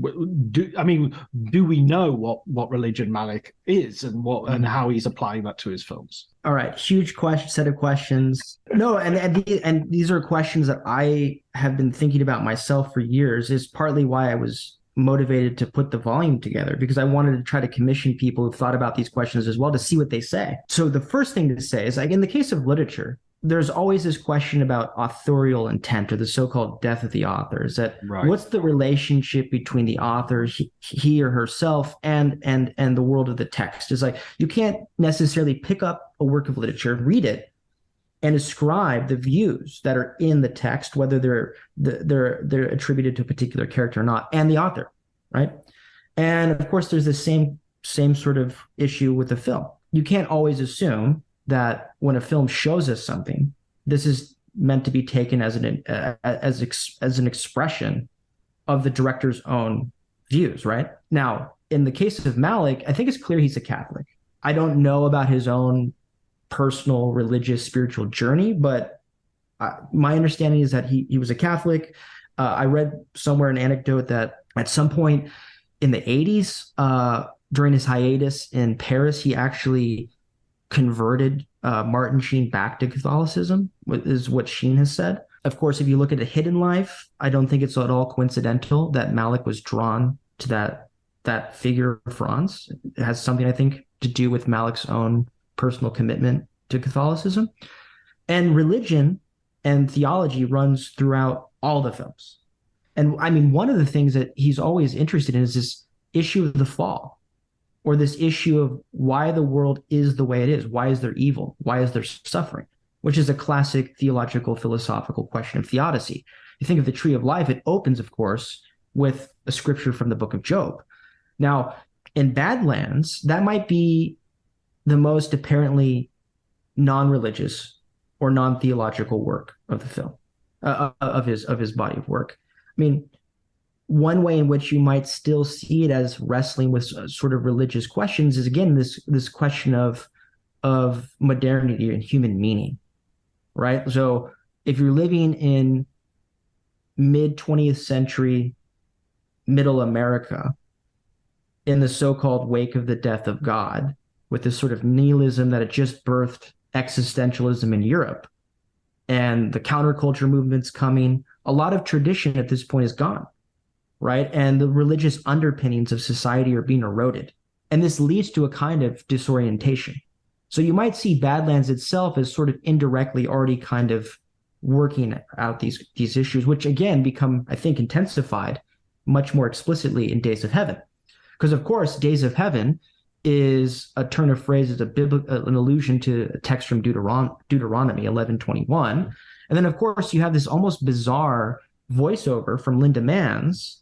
Do we know what religion Malick is and how he's applying that to his films? All right, huge set of questions. No, and these are questions that I have been thinking about myself for years. Is partly why I was motivated to put the volume together, because I wanted to try to commission people who thought about these questions as well to see what they say. So the first thing to say is, like, in the case of literature, there's always this question about authorial intent, or the so-called death of the author. Is that right? What's the relationship between the author, he or herself, and the world of the text? Is like, you can't necessarily pick up a work of literature, read it, and ascribe the views that are in the text, whether they're attributed to a particular character or not, and the author, right? And of course, there's the same sort of issue with the film. You can't always assume that when a film shows us something, this is meant to be taken as an expression of the director's own views, right? Now, in the case of Malick, I think it's clear he's a Catholic. I don't know about his own personal religious spiritual journey, but my understanding is that he was a Catholic. I read somewhere an anecdote that at some point in the 80s, during his hiatus in Paris, he actually converted Martin Sheen back to Catholicism, is what Sheen has said. Of course, if you look at A Hidden Life, I don't think it's at all coincidental that Malick was drawn to that figure of Franz. It has something, I think, to do with Malick's own personal commitment to Catholicism. And religion and theology runs throughout all the films. And I mean, one of the things that he's always interested in is this issue of the fall, or this issue of why the world is the way it is. Why is there evil? Why is there suffering? Which is a classic theological, philosophical question of theodicy. You think of the Tree of Life, it opens, of course, with a scripture from the book of Job. Now, in Badlands, that might be the most apparently non-religious or non-theological work of the film, of his body of work. I mean, one way in which you might still see it as wrestling with sort of religious questions is, again, this question of modernity and human meaning, right? So if you're living in mid 20th century middle America in the so-called wake of the death of God, with this sort of nihilism that had just birthed existentialism in Europe, and the counterculture movement's coming, a lot of tradition at this point is gone, right? And the religious underpinnings of society are being eroded. And this leads to a kind of disorientation. So you might see Badlands itself as sort of indirectly already kind of working out these issues, which again become, I think, intensified much more explicitly in Days of Heaven. Because of course, Days of Heaven is a turn of phrase, is an allusion to a text from Deuteronomy 11:21. And then of course you have this almost bizarre voiceover from Linda Manns,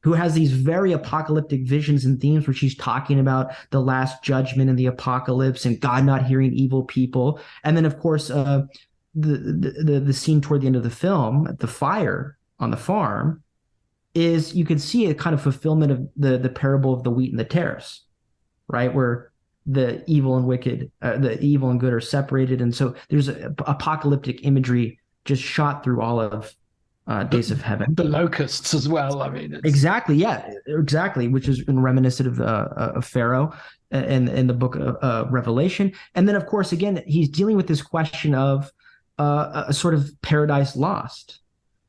who has these very apocalyptic visions and themes where she's talking about the last judgment and the apocalypse and God not hearing evil people. And then of course the scene toward the end of the film, the fire on the farm, is you can see a kind of fulfillment of the parable of the wheat and the tares, right? Where the evil and wicked, the evil and good are separated. And so there's apocalyptic imagery just shot through all of Days of Heaven. The locusts as well. I mean, exactly. Yeah, exactly. Which is reminiscent of Pharaoh in the book of Revelation. And then, of course, again, he's dealing with this question of a sort of paradise lost,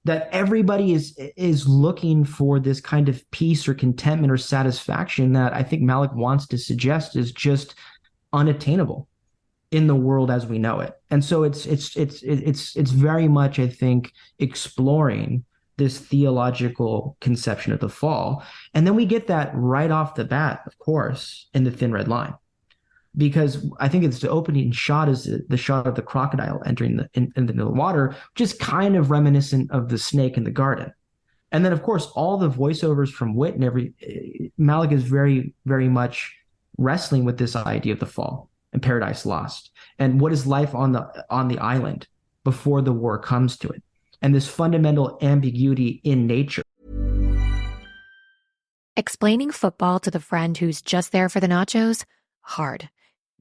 that everybody is looking for this kind of peace or contentment or satisfaction that I think Malick wants to suggest is just unattainable in the world as we know it. And so it's very much, I think, exploring this theological conception of the fall. And then we get that right off the bat, of course, in The Thin Red Line, because I think it's the opening shot is the shot of the crocodile entering into the water, which is kind of reminiscent of the snake in the garden. And then, of course, all the voiceovers from Whit and Malick is very, very much wrestling with this idea of the fall and paradise lost, and what is life on the island before the war comes to it, and this fundamental ambiguity in nature. Explaining football to the friend who's just there for the nachos? Hard.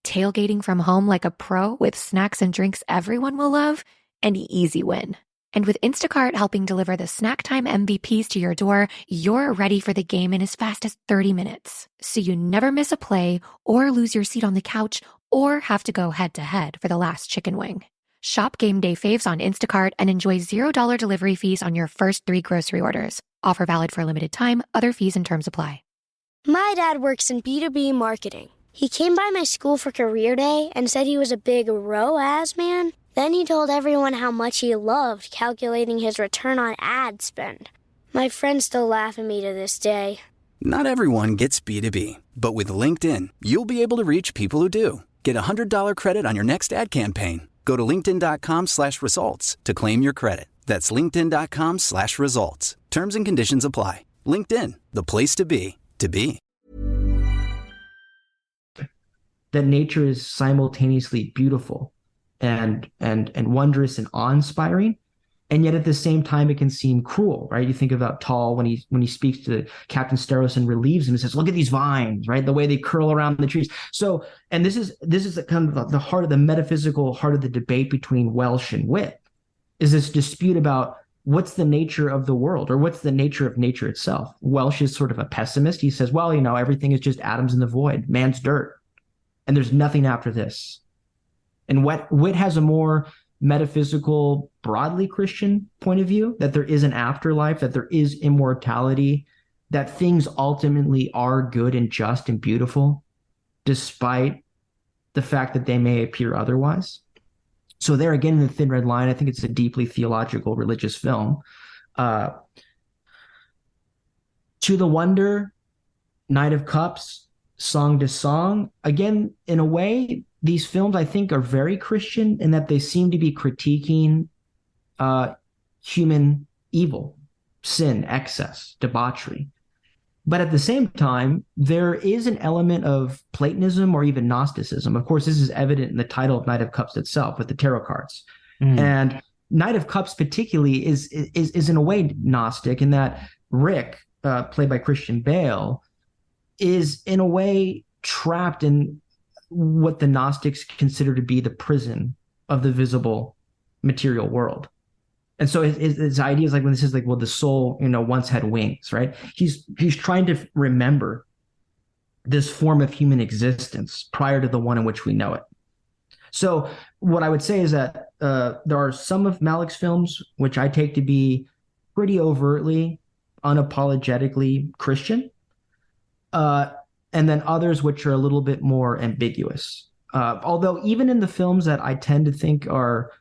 Tailgating from home like a pro with snacks and drinks everyone will love? An easy win. And with Instacart helping deliver the snack time MVPs to your door, you're ready for the game in as fast as 30 minutes. So you never miss a play or lose your seat on the couch or have to go head-to-head for the last chicken wing. Shop Game Day Faves on Instacart and enjoy $0 delivery fees on your first 3 grocery orders. Offer valid for a limited time. Other fees and terms apply. My dad works in B2B marketing. He came by my school for career day and said he was a big ROAS man. Then he told everyone how much he loved calculating his return on ad spend. My friends still laugh at me to this day. Not everyone gets B2B, but with LinkedIn, you'll be able to reach people who do. Get a $100 credit on your next ad campaign. Go to linkedin.com/results to claim your credit. That's linkedin.com/results. Terms and conditions apply. LinkedIn, the place to be, to be. That nature is simultaneously beautiful and wondrous and awe-inspiring, and yet at the same time it can seem cruel, right? You think about Tall when he speaks to Captain Steros and relieves him and says, "Look at these vines, right? The way they curl around the trees." So, and this is the kind of the heart of the metaphysical heart of the debate between Welsh and Whit, is this dispute about what's the nature of the world, or what's the nature of nature itself. Welsh is sort of a pessimist. He says, well, everything is just atoms in the void. Man's dirt. And there's nothing after this. And Whit has a more metaphysical, broadly Christian point of view, that there is an afterlife, that there is immortality, that things ultimately are good and just and beautiful, despite the fact that they may appear otherwise. So there again, in The Thin Red Line, I think it's a deeply theological, religious film. To the Wonder, Knight of Cups, Song to Song, again, in a way, these films, I think, are very Christian in that they seem to be critiquing human evil, sin, excess, debauchery. But at the same time, there is an element of Platonism or even Gnosticism. Of course, this is evident in the title of Knight of Cups itself with the tarot cards. And Knight of Cups particularly is in a way Gnostic, in that Rick, played by Christian Bale, is in a way trapped in what the Gnostics consider to be the prison of the visible material world. And so his idea is like, when this is like, well, the soul, once had wings, right? He's trying to remember this form of human existence prior to the one in which we know it. So what I would say is that there are some of Malick's films which I take to be pretty overtly, unapologetically Christian, and then others which are a little bit more ambiguous. Although even in the films that I tend to think are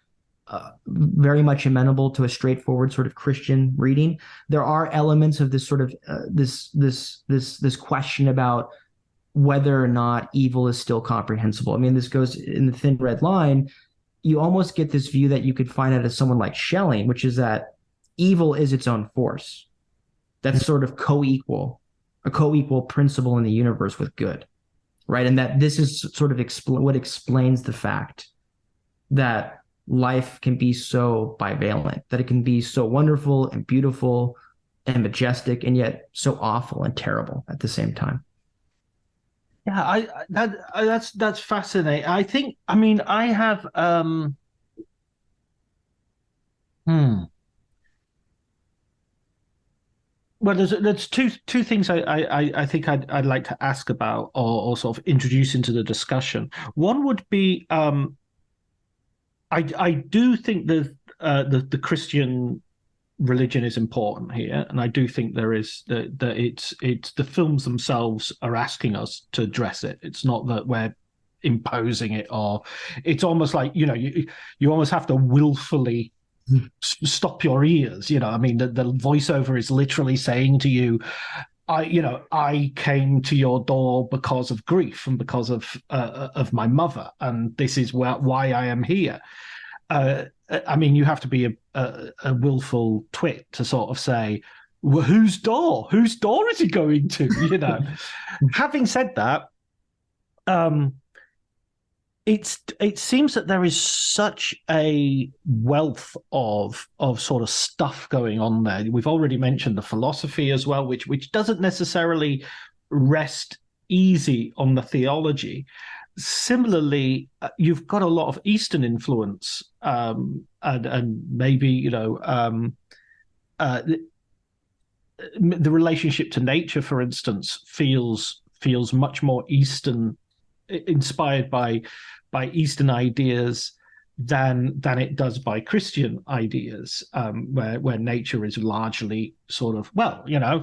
very much amenable to a straightforward sort of Christian reading, there are elements of this sort of this question about whether or not evil is still comprehensible. I mean, this goes in The Thin Red Line. You almost get this view that you could find out of someone like Schelling, which is that evil is its own force. That's sort of a co-equal principle in the universe with good, right? And that this is sort of what explains the fact that life can be so bivalent, that it can be so wonderful and beautiful and majestic, and yet so awful and terrible at the same time. Yeah, that's fascinating. I have well, there's two things I think I'd like to ask about, or sort of introduce into the discussion. One would be I do think that the Christian religion is important here, and I do think there is that it's the films themselves are asking us to address it. It's not that we're imposing it, or it's almost like you almost have to willfully stop your ears. I mean, the voiceover is literally saying to you, I came to your door because of grief and because of my mother, and this is why I am here. I mean, you have to be a willful twit to sort of say, well, whose door is he going to? Having said that, it seems that there is such a wealth of sort of stuff going on there. We've already mentioned the philosophy as well, which doesn't necessarily rest easy on the theology. Similarly, you've got a lot of Eastern influence, and maybe the relationship to nature, for instance, feels much more Eastern, inspired by Eastern ideas than it does by Christian ideas, where nature is largely sort of,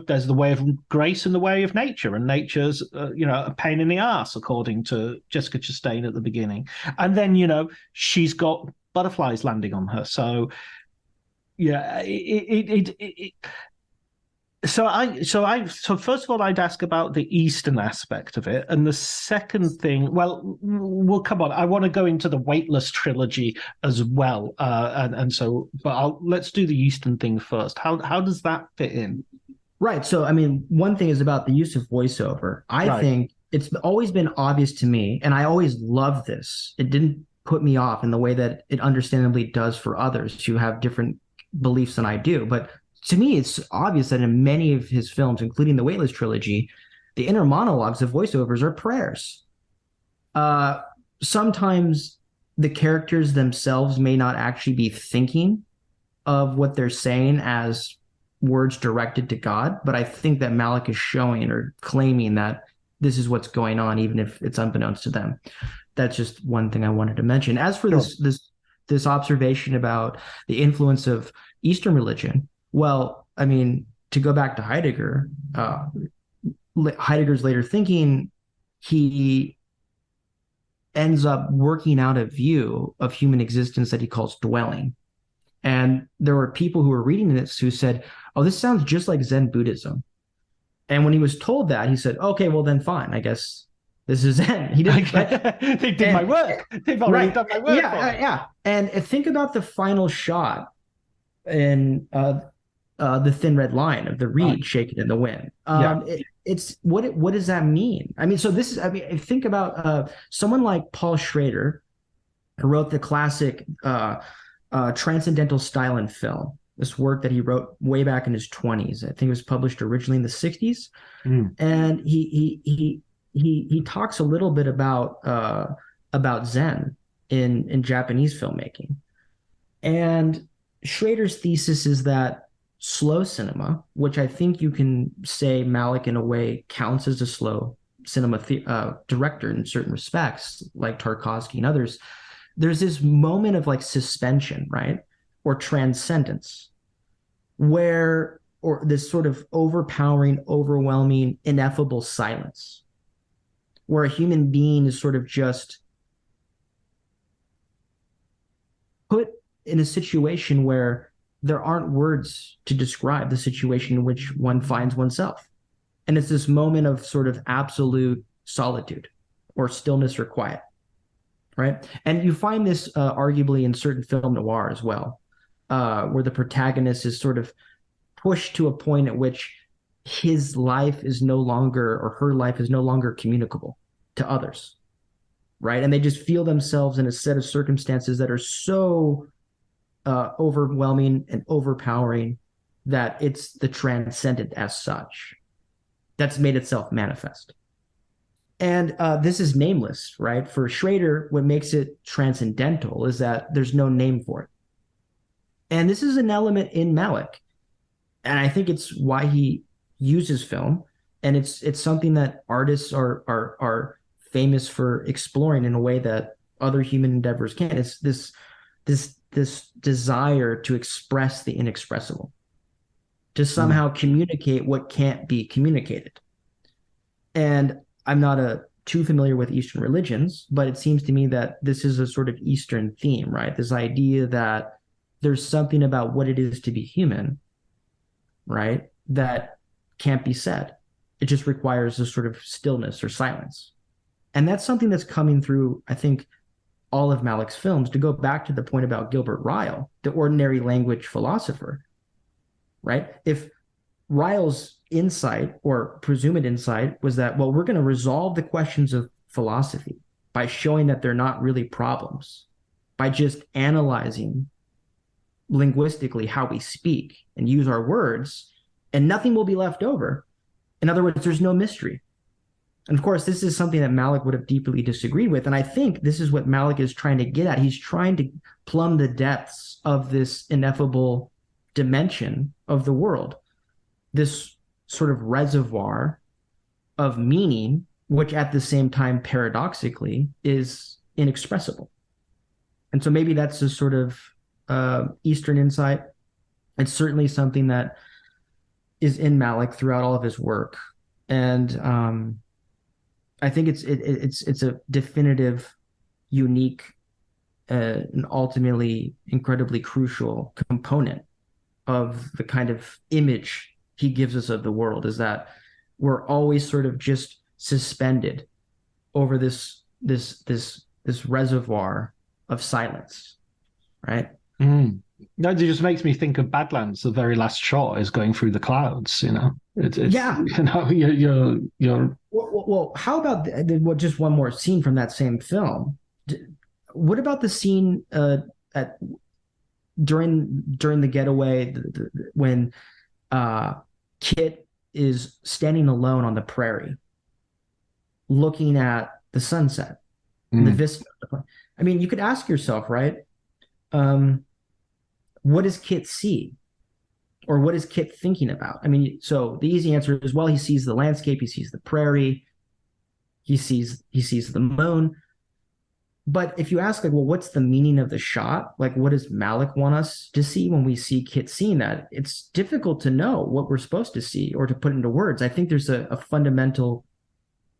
there's the way of grace and the way of nature, and nature's a pain in the ass, according to Jessica Chastain at the beginning, and then she's got butterflies landing on her. So yeah, So first of all, I'd ask about the Eastern aspect of it, and the second thing, well, come on, I want to go into the Weightless trilogy as well, but let's do the Eastern thing first. How does that fit in? Right. So, I mean, one thing is about the use of voiceover. I think it's always been obvious to me, and I always loved this. It didn't put me off in the way that it understandably does for others who have different beliefs than I do, but to me, it's obvious that in many of his films, including the Weightless trilogy, the inner monologues of voiceovers are prayers. Sometimes the characters themselves may not actually be thinking of what they're saying as words directed to God, but I think that Malick is showing or claiming that this is what's going on, even if it's unbeknownst to them. That's just one thing I wanted to mention. As for this observation about the influence of Eastern religion, well, I mean, to go back to Heidegger, Heidegger's later thinking, he ends up working out a view of human existence that he calls dwelling. And there were people who were reading this who said, oh, this sounds just like Zen Buddhism. And when he was told that, he said, okay, well, then fine, I guess this is Zen. He didn't. They did my work. They've already done my work. Yeah. And think about the final shot in the thin red line of the reed shaking in the wind. What does that mean? I mean, so this is, I mean, think about someone like Paul Schrader, who wrote the classic Transcendental Style in Film, this work that he wrote way back in his 20s. I think it was published originally in the 60s. And he talks a little bit about Zen in Japanese filmmaking. And Schrader's thesis is that slow cinema, which I think you can say Malick in a way counts as a slow cinema director in certain respects, like Tarkovsky and others, there's this moment of like suspension, right? Or transcendence, or this sort of overpowering, overwhelming, ineffable silence, where a human being is sort of just put in a situation where there aren't words to describe the situation in which one finds oneself. And it's this moment of sort of absolute solitude or stillness or quiet, right? And you find this arguably in certain film noir as well, where the protagonist is sort of pushed to a point at which his life is no longer, or her life is no longer communicable to others, right? And they just feel themselves in a set of circumstances that are so overwhelming and overpowering that it's the transcendent as such that's made itself manifest. And this is nameless, right? For Schrader, what makes it transcendental is that there's no name for it. And this is an element in Malick. And I think it's why he uses film. And it's something that artists are famous for exploring in a way that other human endeavors can't. It's this desire to express the inexpressible, to somehow communicate what can't be communicated. And I'm not too familiar with Eastern religions, but it seems to me that this is a sort of Eastern theme, right? This idea that there's something about what it is to be human, right, that can't be said. It just requires a sort of stillness or silence. And that's something that's coming through, I think, all of Malick's films. To go back to the point about Gilbert Ryle, the ordinary language philosopher, right? If Ryle's insight or presumed insight was that, well, we're going to resolve the questions of philosophy by showing that they're not really problems, by just analyzing linguistically how we speak and use our words, and nothing will be left over. In other words, there's no mystery. And of course, this is something that Malick would have deeply disagreed with. And I think this is what Malick is trying to get at. He's trying to plumb the depths of this ineffable dimension of the world, this sort of reservoir of meaning, which at the same time, paradoxically, is inexpressible. And so maybe that's a sort of Eastern insight. It's certainly something that is in Malick throughout all of his work. And I think it's a definitive, unique, and ultimately incredibly crucial component of the kind of image he gives us of the world, is that we're always sort of just suspended over this reservoir of silence, right? No, it just makes me think of Badlands. The very last shot is going through the clouds. You know, yeah. You know, you're. Well, how about just one more scene from that same film? What about the scene during the getaway when Kit is standing alone on the prairie, looking at the sunset, the vista? I mean, you could ask yourself, right? What does Kit see? Or what is Kit thinking about? I mean, so the easy answer is, well, he sees the landscape, he sees the prairie, he sees the moon. But if you ask, like, well, what's the meaning of the shot? Like, what does Malick want us to see when we see Kit seeing that? It's difficult to know what we're supposed to see or to put into words. I think there's a fundamental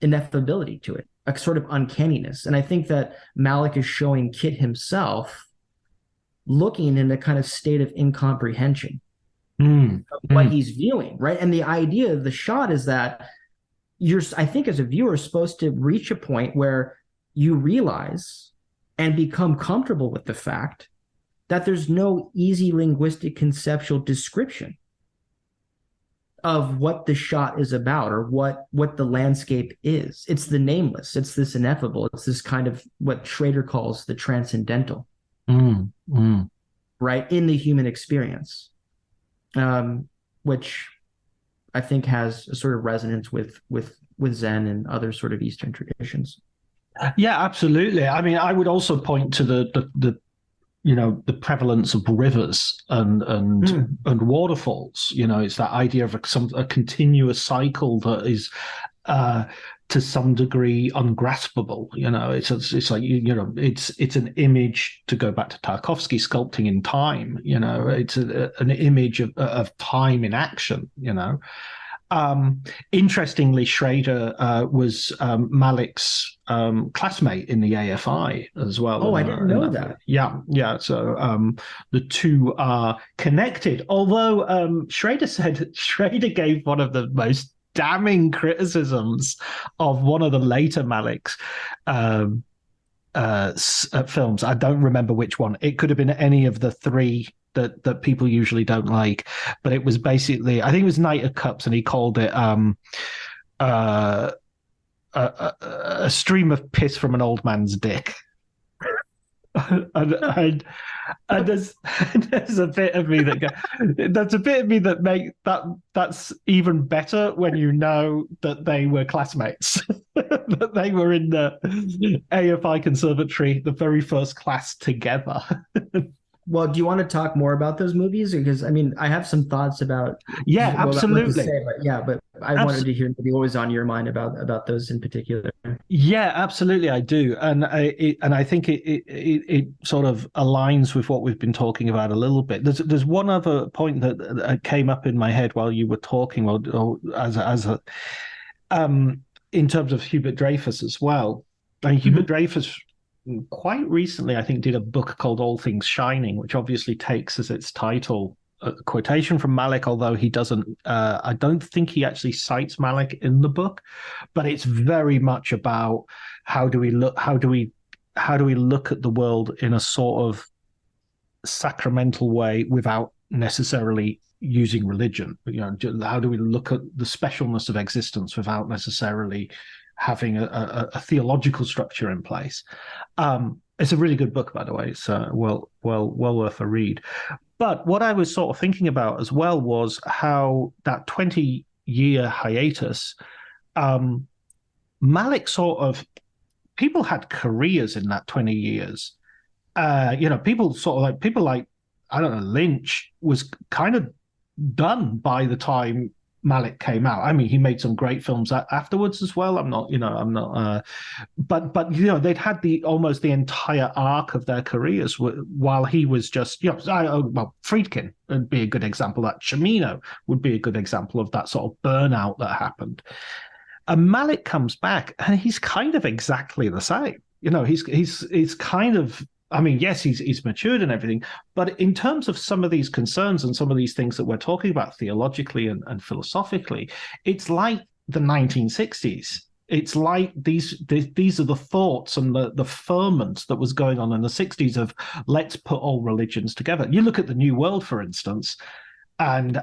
ineffability to it, a sort of uncanniness. And I think that Malick is showing Kit himself looking in a kind of state of incomprehension of what he's viewing, right? And the idea of the shot is that I think as a viewer, supposed to reach a point where you realize and become comfortable with the fact that there's no easy linguistic conceptual description of what the shot is about, or what the landscape is. It's the nameless. It's this ineffable. It's this kind of what Schrader calls the transcendental, right, in the human experience, which I think has a sort of resonance with Zen and other sort of Eastern traditions. Yeah, absolutely. I mean, I would also point to the the prevalence of rivers and waterfalls. It's that idea of a continuous cycle that is to some degree ungraspable. It's like it's an image, to go back to Tarkovsky, sculpting in time. It's an image of time in action. Interestingly, Schrader was Malick's classmate in the AFI as well. Oh, I didn't know that. Yeah. So the two are connected. Although Schrader gave one of the most damning criticisms of one of the later Malick's films. I don't remember which one. It could have been any of the three that people usually don't like, but it was basically, I think it was Knight of Cups, and he called it a stream of piss from an old man's dick. and there's a bit of me that that's even better when you know that they were classmates, that they were in the AFI Conservatory, the very first class together. Well, do you want to talk more about those movies? Because I mean, I have some thoughts about. Yeah, absolutely. But I wanted to hear maybe what was on your mind about those in particular. Yeah, absolutely, I do, and I think it sort of aligns with what we've been talking about a little bit. There's one other point that came up in my head while you were talking, or in terms of Hubert Dreyfus as well. And Hubert Dreyfus quite recently, I think, did a book called All Things Shining, which obviously takes as its title a quotation from Malick, although he doesn't, I don't think he actually cites Malick in the book, but it's very much about how do we look at the world in a sort of sacramental way without necessarily using religion. How do we look at the specialness of existence without necessarily having a theological structure in place. It's a really good book, by the way. It's well worth a read. But what I was sort of thinking about as well was how that 20-year hiatus, Malick sort of, people had careers in that 20 years. People like, I don't know, Lynch was kind of done by the time Malick came out. I mean, he made some great films afterwards as well. But they'd had almost the entire arc of their careers while he was just, Friedkin would be a good example. That Cimino would be a good example of that sort of burnout that happened. And Malick comes back, and he's kind of exactly the same. He's kind of, I mean, yes, he's matured and everything, but in terms of some of these concerns and some of these things that we're talking about theologically and philosophically, it's like the 1960s. It's like these are the thoughts and the ferment that was going on in the 60s of let's put all religions together. You look at the New World, for instance, and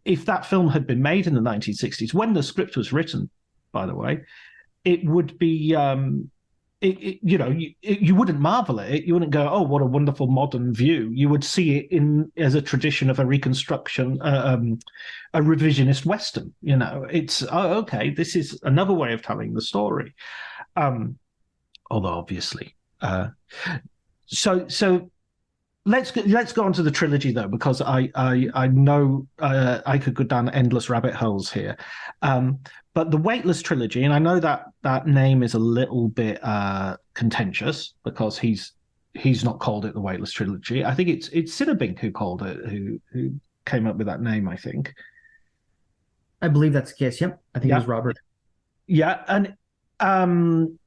if that film had been made in the 1960s, when the script was written, by the way, it would be. You wouldn't marvel at it. You wouldn't go, "Oh, what a wonderful modern view." You would see it as a tradition of a reconstruction, a revisionist Western. It's okay. This is another way of telling the story. Although obviously, so let's go on to the trilogy though, because I know I could go down endless rabbit holes here. But the Weightless trilogy, and I know that name is a little bit contentious because he's not called it the Weightless trilogy. I think it's Sinnebink who called it, who came up with that name, I think. I believe that's the case. Yep, I think it was Robert. Yeah, and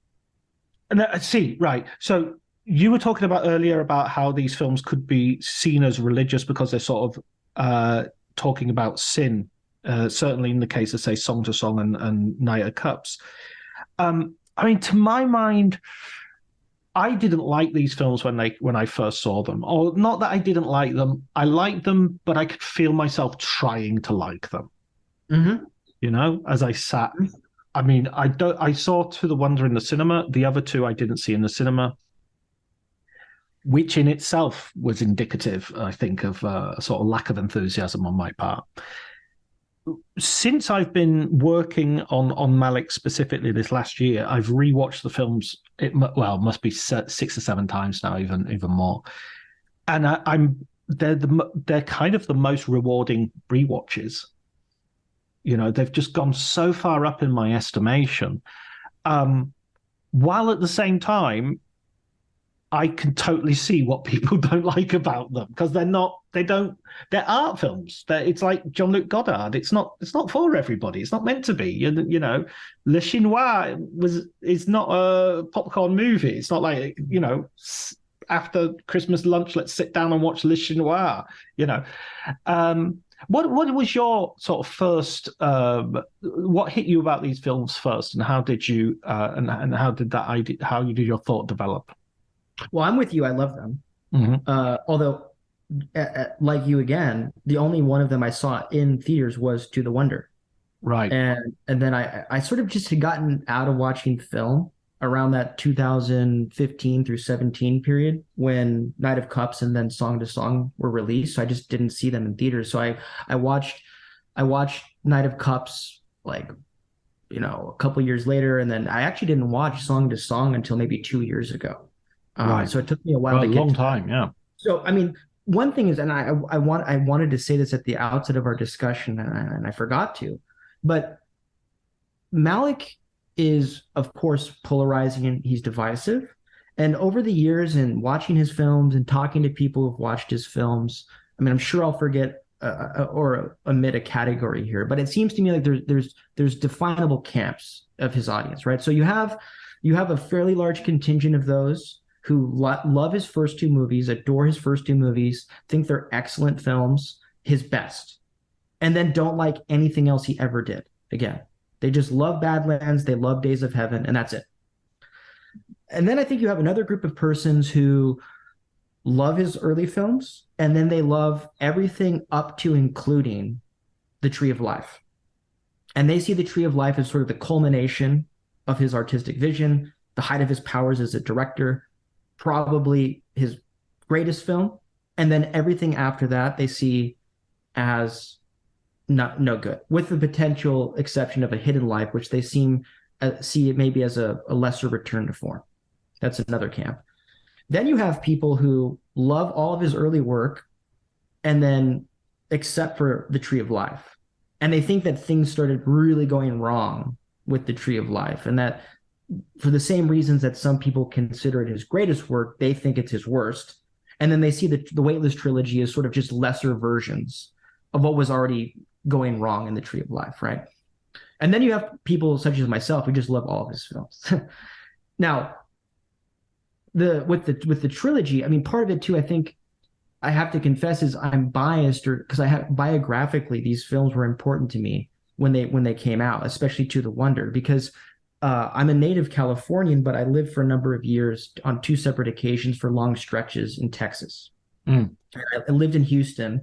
see, right. So you were talking about earlier about how these films could be seen as religious because they're sort of talking about sin. Certainly in the case of, say, Song to Song and Knight of Cups. I mean, to my mind, I didn't like these films when I first saw them. Or not that I didn't like them. I liked them, but I could feel myself trying to like them. Mm-hmm. You know, as I sat. I mean, I saw To the Wonder in the cinema. The other two I didn't see in the cinema, which in itself was indicative, I think, of a sort of lack of enthusiasm on my part. Since I've been working on Malick specifically this last year, I've rewatched the films. It must be 6 or 7 times now, even more. And they're kind of the most rewarding rewatches. You know, they've just gone so far up in my estimation, while at the same time, I can totally see what people don't like about them, because they're art films. It's like Jean-Luc Godard. It's not for everybody. It's not meant to be. You know, Le Chinois is not a popcorn movie. It's not like, you know, after Christmas lunch, let's sit down and watch Le Chinois, you know. What was your sort of first, what hit you about these films first, and how did you, and how did that idea, how did your thought develop? Well, I'm with you. I love them. Mm-hmm. Although, like you again, the only one of them I saw in theaters was To the Wonder. Right. And then I sort of just had gotten out of watching film around that 2015 through 17 period when Knight of Cups and then Song to Song were released. So I just didn't see them in theaters. So I watched Knight of Cups, like, you know, a couple years later, and then I actually didn't watch Song to Song until maybe 2 years ago. Right. So it took me a while to get long to time, that. Yeah. So I mean, one thing is, and I wanted to say this at the outset of our discussion, and I forgot to, but Malick is, of course, polarizing and he's divisive. And over the years, and watching his films and talking to people who've watched his films, I mean, I'm sure I'll forget or omit a category here, but it seems to me like there's definable camps of his audience, right? So you have a fairly large contingent of those who love his first 2 movies, adore his first 2 movies, think they're excellent films, his best, and then don't like anything else he ever did. Again, they just love Badlands, they love Days of Heaven, and that's it. And then I think you have another group of persons who love his early films, and then they love everything up to including The Tree of Life. And they see The Tree of Life as sort of the culmination of his artistic vision, the height of his powers as a director, probably his greatest film. And then everything after that they see as no good, with the potential exception of A Hidden Life, which they see it maybe as a lesser return to form. That's another camp. Then you have people who love all of his early work, and then except for The Tree of Life. And they think that things started really going wrong with The Tree of Life, and that for the same reasons that some people consider it his greatest work, they think it's his worst. And then they see the Weightless trilogy as sort of just lesser versions of what was already going wrong in The Tree of Life, right? And then you have people such as myself who just love all of his films. Now, with the trilogy, I mean, part of it too, I think I have to confess, is I'm biased, or because biographically these films were important to me when they came out, especially To the Wonder, because I'm a native Californian, but I lived for a number of years on 2 separate occasions for long stretches in Texas. I lived in Houston.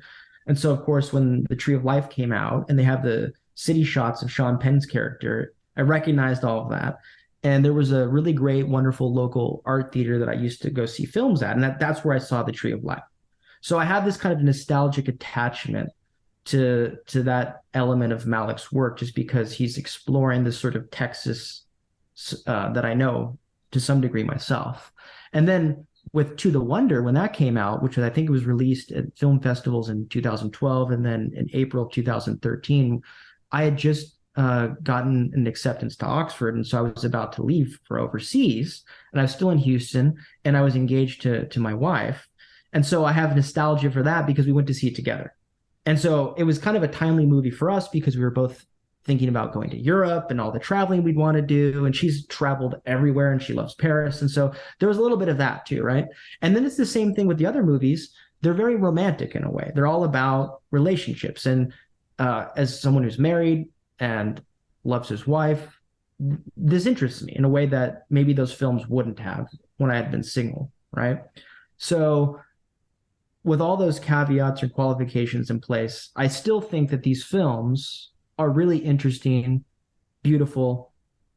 And so, of course, when The Tree of Life came out and they have the city shots of Sean Penn's character, I recognized all of that. And there was a really great, wonderful local art theater that I used to go see films at. And that's where I saw The Tree of Life. So I have this kind of nostalgic attachment to that element of Malick's work, just because he's exploring this sort of Texas that I know to some degree myself. And then with To the Wonder, when that came out, which I think it was released at film festivals in 2012, and then in April of 2013, I had just gotten an acceptance to Oxford. And so I was about to leave for overseas, and I was still in Houston, and I was engaged to my wife. And so I have nostalgia for that because we went to see it together. And so it was kind of a timely movie for us because we were both thinking about going to Europe and all the traveling we'd want to do. And she's traveled everywhere and she loves Paris. And so there was a little bit of that too, right? And then it's the same thing with the other movies. They're very romantic in a way. They're all about relationships. And as someone who's married and loves his wife, this interests me in a way that maybe those films wouldn't have. when I had been single, right? So with all those caveats or qualifications in place, I still think that these films are really interesting, beautiful,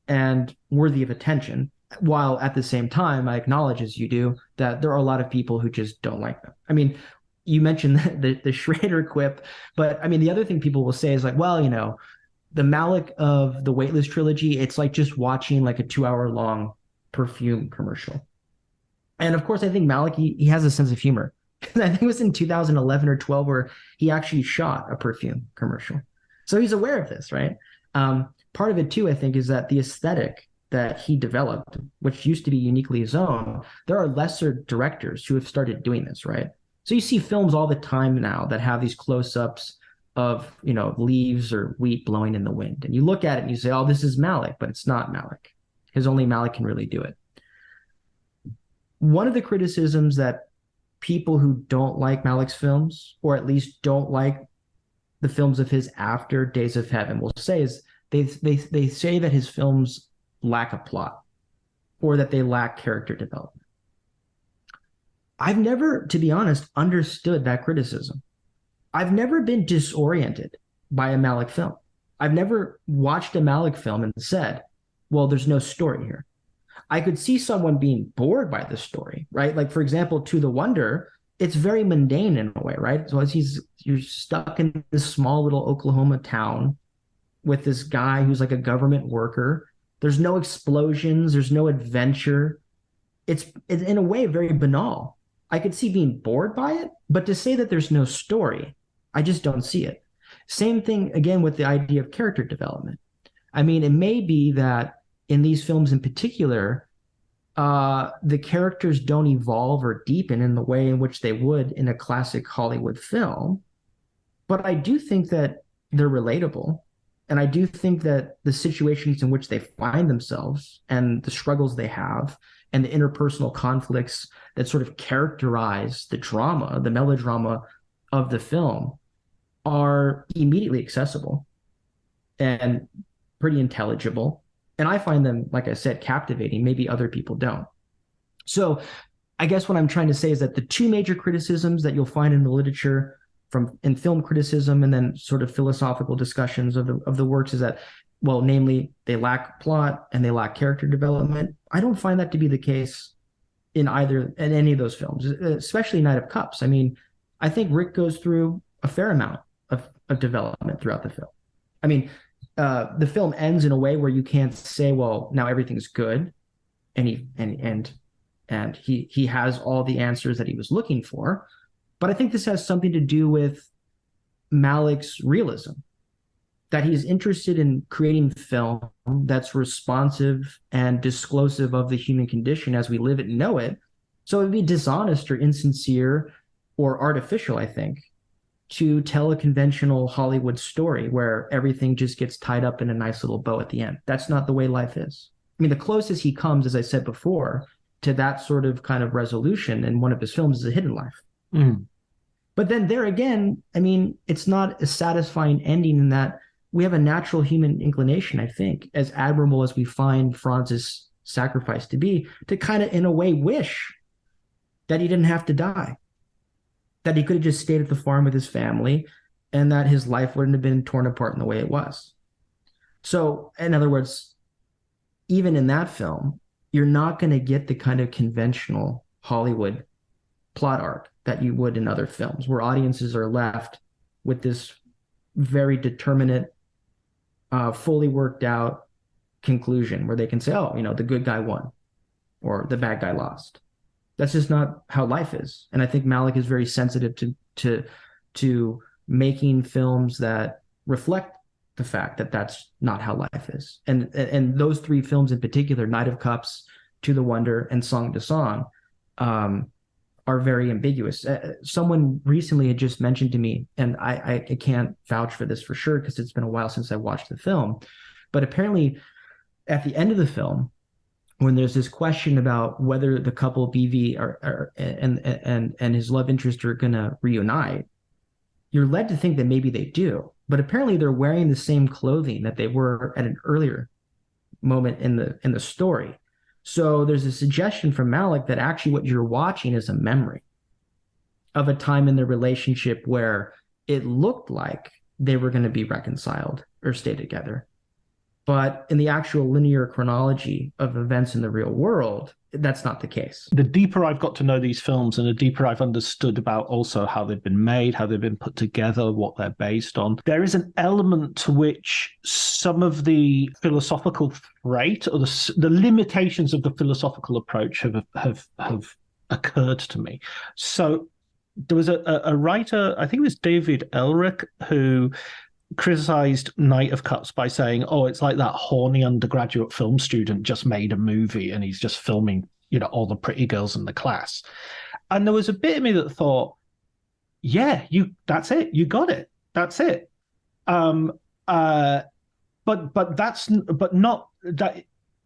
and worthy of attention, while at the same time, I acknowledge, as you do, that there are a lot of people who just don't like them. I mean, you mentioned the Schrader quip, but I mean, the other thing people will say is like, well, you know, the Malick of the Weightless trilogy, it's like just watching like a 2-hour long perfume commercial. And of course, I think Malick, he has a sense of humor. I think it was in 2011 or 12 where he actually shot a perfume commercial. So he's aware of this, right? Part of it too, I think, is that the aesthetic that he developed, which used to be uniquely his own, there are lesser directors who have started doing this, right? So you see films all the time now that have these close-ups of, you know, leaves or wheat blowing in the wind. And you look at it and you say, oh, this is Malick, but it's not Malick, because only Malick can really do it. One of the criticisms that people who don't like Malick's films, or at least don't like the films of his after Days of Heaven, will say is they say that his films lack a plot, or that they lack character development. I've never, to be honest, understood that criticism. I've never been disoriented by a Malick film. I've never watched a Malick film and said, well, there's no story here. I could see someone being bored by the story, right? Like, for example, To the Wonder, it's very mundane in a way, right? So you're stuck in this small little Oklahoma town with this guy who's like a government worker. There's no explosions. There's no adventure. It's in a way very banal. I could see being bored by it, but to say that there's no story, I just don't see it. Same thing, again, with the idea of character development. I mean, it may be that in these films in particular, the characters don't evolve or deepen in the way in which they would in a classic Hollywood film, but I do think that they're relatable. And I do think that the situations in which they find themselves and the struggles they have and the interpersonal conflicts that sort of characterize the drama, the melodrama of the film, are immediately accessible and pretty intelligible. And I find them, like I said, captivating. Maybe other people don't. So I guess what I'm trying to say is that the two major criticisms that you'll find in the literature, in film criticism and then sort of philosophical discussions of the works, is that, well, namely, they lack plot and they lack character development. I don't find that to be the case in any of those films, especially Knight of Cups. I mean, I think Rick goes through a fair amount of development throughout the film. I mean, the film ends in a way where you can't say, well, now everything's good, and he has all the answers that he was looking for. But I think this has something to do with Malick's realism, that he's interested in creating film that's responsive and disclosive of the human condition as we live it and know it. So it would be dishonest or insincere or artificial, I think, to tell a conventional Hollywood story where everything just gets tied up in a nice little bow at the end. That's not the way life is. I mean, the closest he comes, as I said before, to that sort of kind of resolution in one of his films is A Hidden Life. Mm. But then there again, I mean, it's not a satisfying ending in that we have a natural human inclination, I think, as admirable as we find Franz's sacrifice to be, to kind of, in a way, wish that he didn't have to die, that he could have just stayed at the farm with his family, and that his life wouldn't have been torn apart in the way it was. So, in other words, even in that film, you're not going to get the kind of conventional Hollywood plot arc that you would in other films, where audiences are left with this very determinate, fully worked out conclusion where they can say, oh, you know, the good guy won or the bad guy lost. That's just not how life is. And I think Malick is very sensitive to making films that reflect the fact that that's not how life is. And those three films in particular, Knight of Cups, To the Wonder, and Song to Song, are very ambiguous. Someone recently had just mentioned to me, and I can't vouch for this for sure because it's been a while since I watched the film, but apparently at the end of the film, when there's this question about whether the couple BV and his love interest are going to reunite, you're led to think that maybe they do. But apparently they're wearing the same clothing that they were at an earlier moment in the story. So there's a suggestion from Malick that actually what you're watching is a memory of a time in the relationship where it looked like they were going to be reconciled or stay together. But in the actual linear chronology of events in the real world, that's not the case. The deeper I've got to know these films and the deeper I've understood about also how they've been made, how they've been put together, what they're based on, there is an element to which some of the philosophical trait or the limitations of the philosophical approach have occurred to me. So there was a writer, I think it was David Elric, who criticized Knight of Cups by saying, oh, it's like that horny undergraduate film student just made a movie and he's just filming, all the pretty girls in the class. And there was a bit of me that thought, yeah, that's it. You got it. That's it. But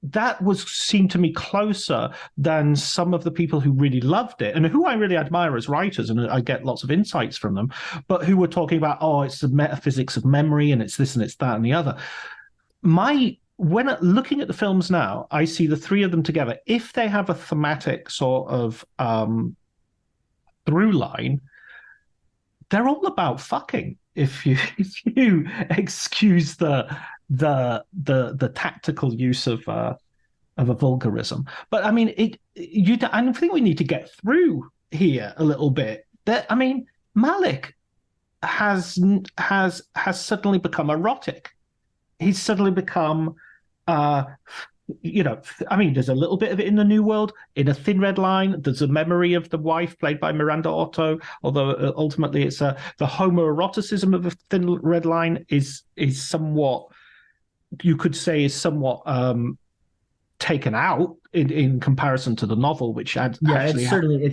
that seemed to me closer than some of the people who really loved it and who I really admire as writers, and I get lots of insights from them, but who were talking about, oh, it's the metaphysics of memory and it's this and it's that and the other. When looking at the films now, I see the three of them together. If they have a thematic sort of through line, they're all about fucking. If you excuse the tactical use of a vulgarism, but I mean, I think we need to get through here a little bit. Malick has suddenly become erotic. He's suddenly become, there's a little bit of it in the New World. In A Thin Red Line, there's a memory of the wife played by Miranda Otto, although ultimately it's the homoeroticism of A Thin Red Line is somewhat, you could say, is somewhat taken out in comparison to the novel, which it's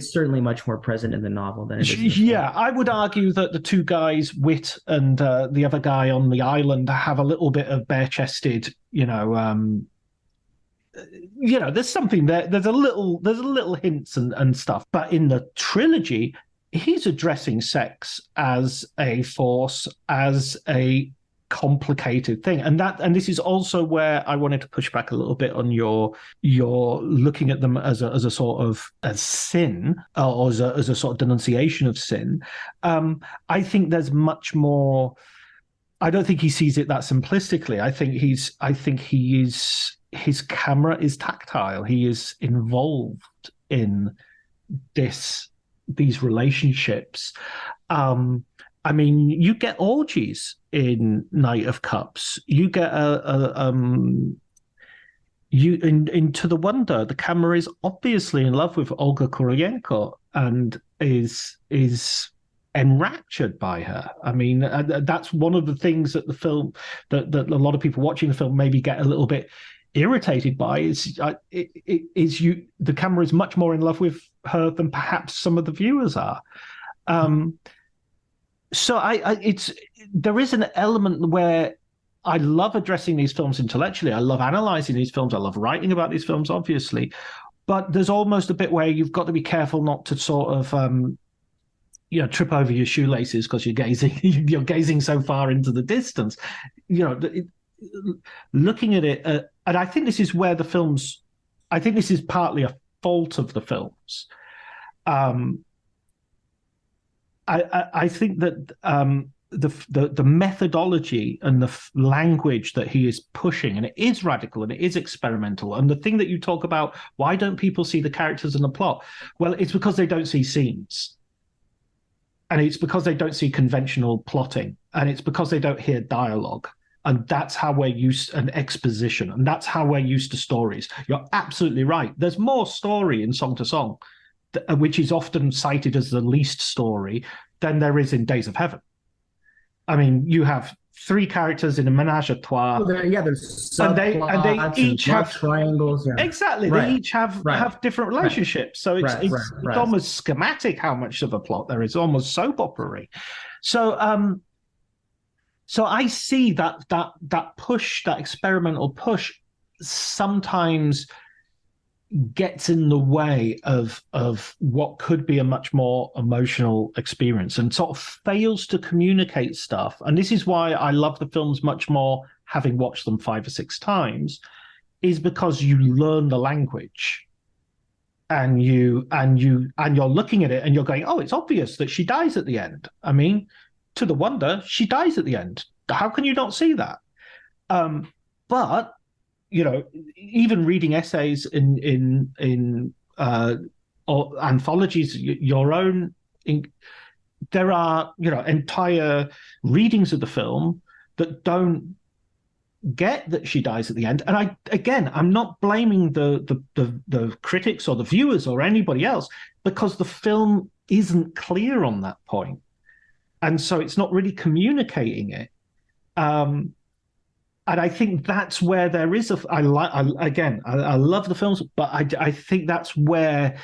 certainly much more present in the novel than it is. Yeah, I would argue that the two guys, Wit and the other guy on the island, have a little bit of bare-chested, there's something there. There's a little hints and stuff, but in the trilogy, he's addressing sex as a force, as a complicated thing, and this is also where I wanted to push back a little bit on your looking at them as a sort of as sin, or as a sort of denunciation of sin. I think there's much more. I don't think he sees it that simplistically. I think his camera is tactile. He is involved in these relationships. You get orgies in Knight of Cups. You get into The Wonder. The camera is obviously in love with Olga Kurylenko and is enraptured by her. That's one of the things that the film that a lot of people watching the film maybe get a little bit irritated by the camera is much more in love with her than perhaps some of the viewers are. So there is an element where I love addressing these films intellectually. I love analyzing these films. I love writing about these films, obviously. But there's almost a bit where you've got to be careful not to sort of, trip over your shoelaces because you're gazing so far into the distance. Looking at it, and I think this is where the films. I think this is partly a fault of the films. I think that the methodology and the language that he is pushing, and it is radical and it is experimental. And the thing that you talk about, why don't people see the characters and the plot? Well, it's because they don't see scenes. And it's because they don't see conventional plotting. And it's because they don't hear dialogue. And that's how we're used, an exposition. And that's how we're used to stories. You're absolutely right. There's more story in Song to Song, which is often cited as the least story, than there is in Days of Heaven. You have three characters in a menage a trois. There's subplots and they each have triangles. Yeah. Exactly, right. They each have different relationships. Right. So it's almost schematic how much of a plot there is, almost soap opera-y. So I see that push, that experimental push, sometimes gets in the way of what could be a much more emotional experience and sort of fails to communicate stuff. And this is why I love the films much more, having watched them 5 or 6 times, is because you learn the language, and you're looking at it and you're going, oh, it's obvious that she dies at the end. I mean, to the wonder, she dies at the end. How can you not see that? But even reading essays in or anthologies, your own, there are entire readings of the film that don't get that she dies at the end. And I'm not blaming the critics or the viewers or anybody else, because the film isn't clear on that point, and so it's not really communicating it. And I think that's where there is I love the films, but I think that's where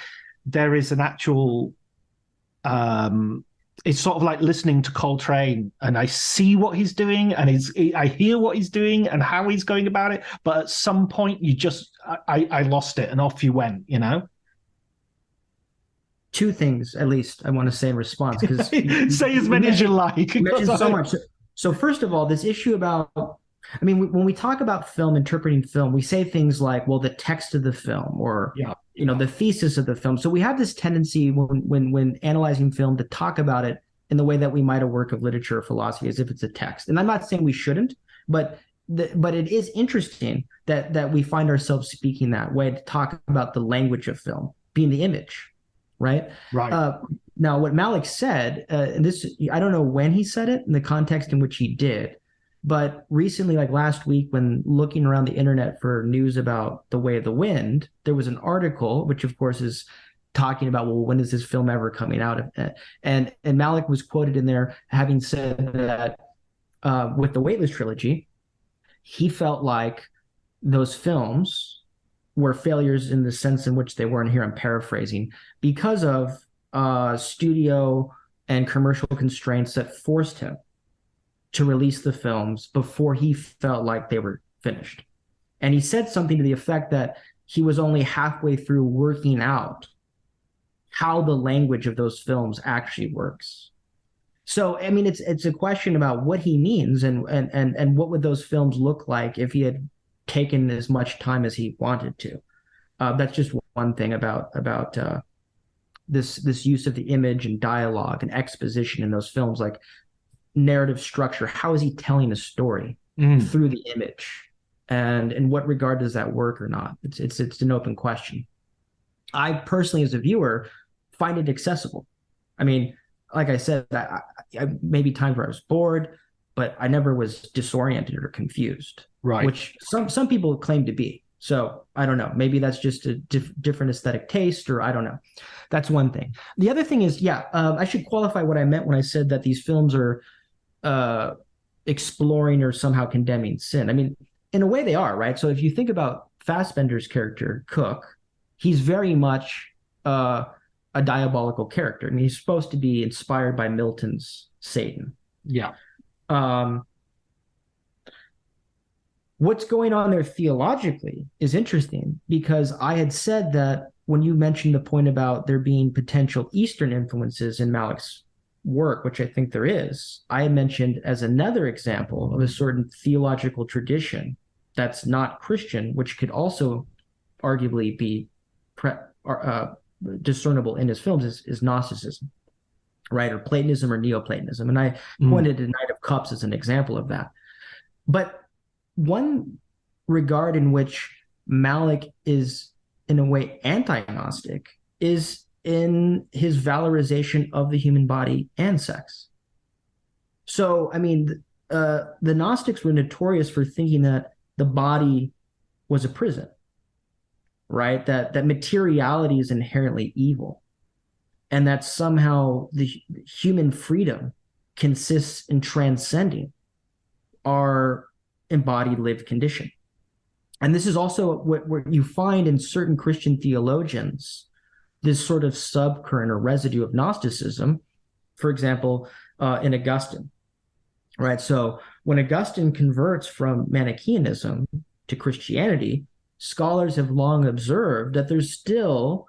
there is an actual it's sort of like listening to Coltrane, and I see what he's doing, and I hear what he's doing and how he's going about it. But at some point, I lost it, and off you went. Two things, at least, I want to say in response. Because say as many as you like. You mentioned so much. So first of all, this issue about, I mean, when we talk about film, interpreting film, we say things like, well, the text of the film, or the thesis of the film. So we have this tendency when analyzing film to talk about it in the way that we might a work of literature or philosophy, as if it's a text. And I'm not saying we shouldn't, but it is interesting that we find ourselves speaking that way to talk about the language of film being the image, right? Right. Now, what Malick said, and this, I don't know when he said it in the context in which he did, but recently, like last week, when looking around the internet for news about The Way of the Wind, there was an article, which of course is talking about, well, when is this film ever coming out? And Malick was quoted in there having said that with the Weightless trilogy, he felt like those films were failures in the sense in which they were, and here I'm paraphrasing, because of studio and commercial constraints that forced him to release the films before he felt like they were finished. And he said something to the effect that he was only halfway through working out how the language of those films actually works. So, I mean, it's a question about what he means and what would those films look like if he had taken as much time as he wanted to. That's just one thing about this use of the image and dialogue and exposition in those films, like narrative structure. How is he telling a story through the image, and in what regard does that work or not? It's an open question. I personally, as a viewer, find it accessible. I mean, like I said, I maybe times where I was bored, but I never was disoriented or confused, right? Which some people claim to be. So I don't know. Maybe that's just a different aesthetic taste, or I don't know. That's one thing. The other thing is, I should qualify what I meant when I said that these films are exploring or somehow condemning sin. I mean, in a way they are, right? So if you think about Fassbender's character, Cook, he's very much a diabolical character. I mean, he's supposed to be inspired by Milton's Satan. Yeah. What's going on there theologically is interesting, because I had said that when you mentioned the point about there being potential Eastern influences in Malick's work, which I think there is, I had mentioned as another example of a certain theological tradition that's not Christian, which could also arguably be discernible in his films, is Gnosticism, right? Or Platonism or Neoplatonism. And I pointed to Knight of Cups as an example of that. But one regard in which Malick is, in a way, anti-Gnostic is in his valorization of the human body and sex. So, I mean, the Gnostics were notorious for thinking that the body was a prison, right? That materiality is inherently evil, and that somehow the human freedom consists in transcending our embodied lived condition. And this is also what you find in certain Christian theologians, this sort of subcurrent or residue of Gnosticism, for example, in Augustine, right? So when Augustine converts from Manichaeanism to Christianity, scholars have long observed that there's still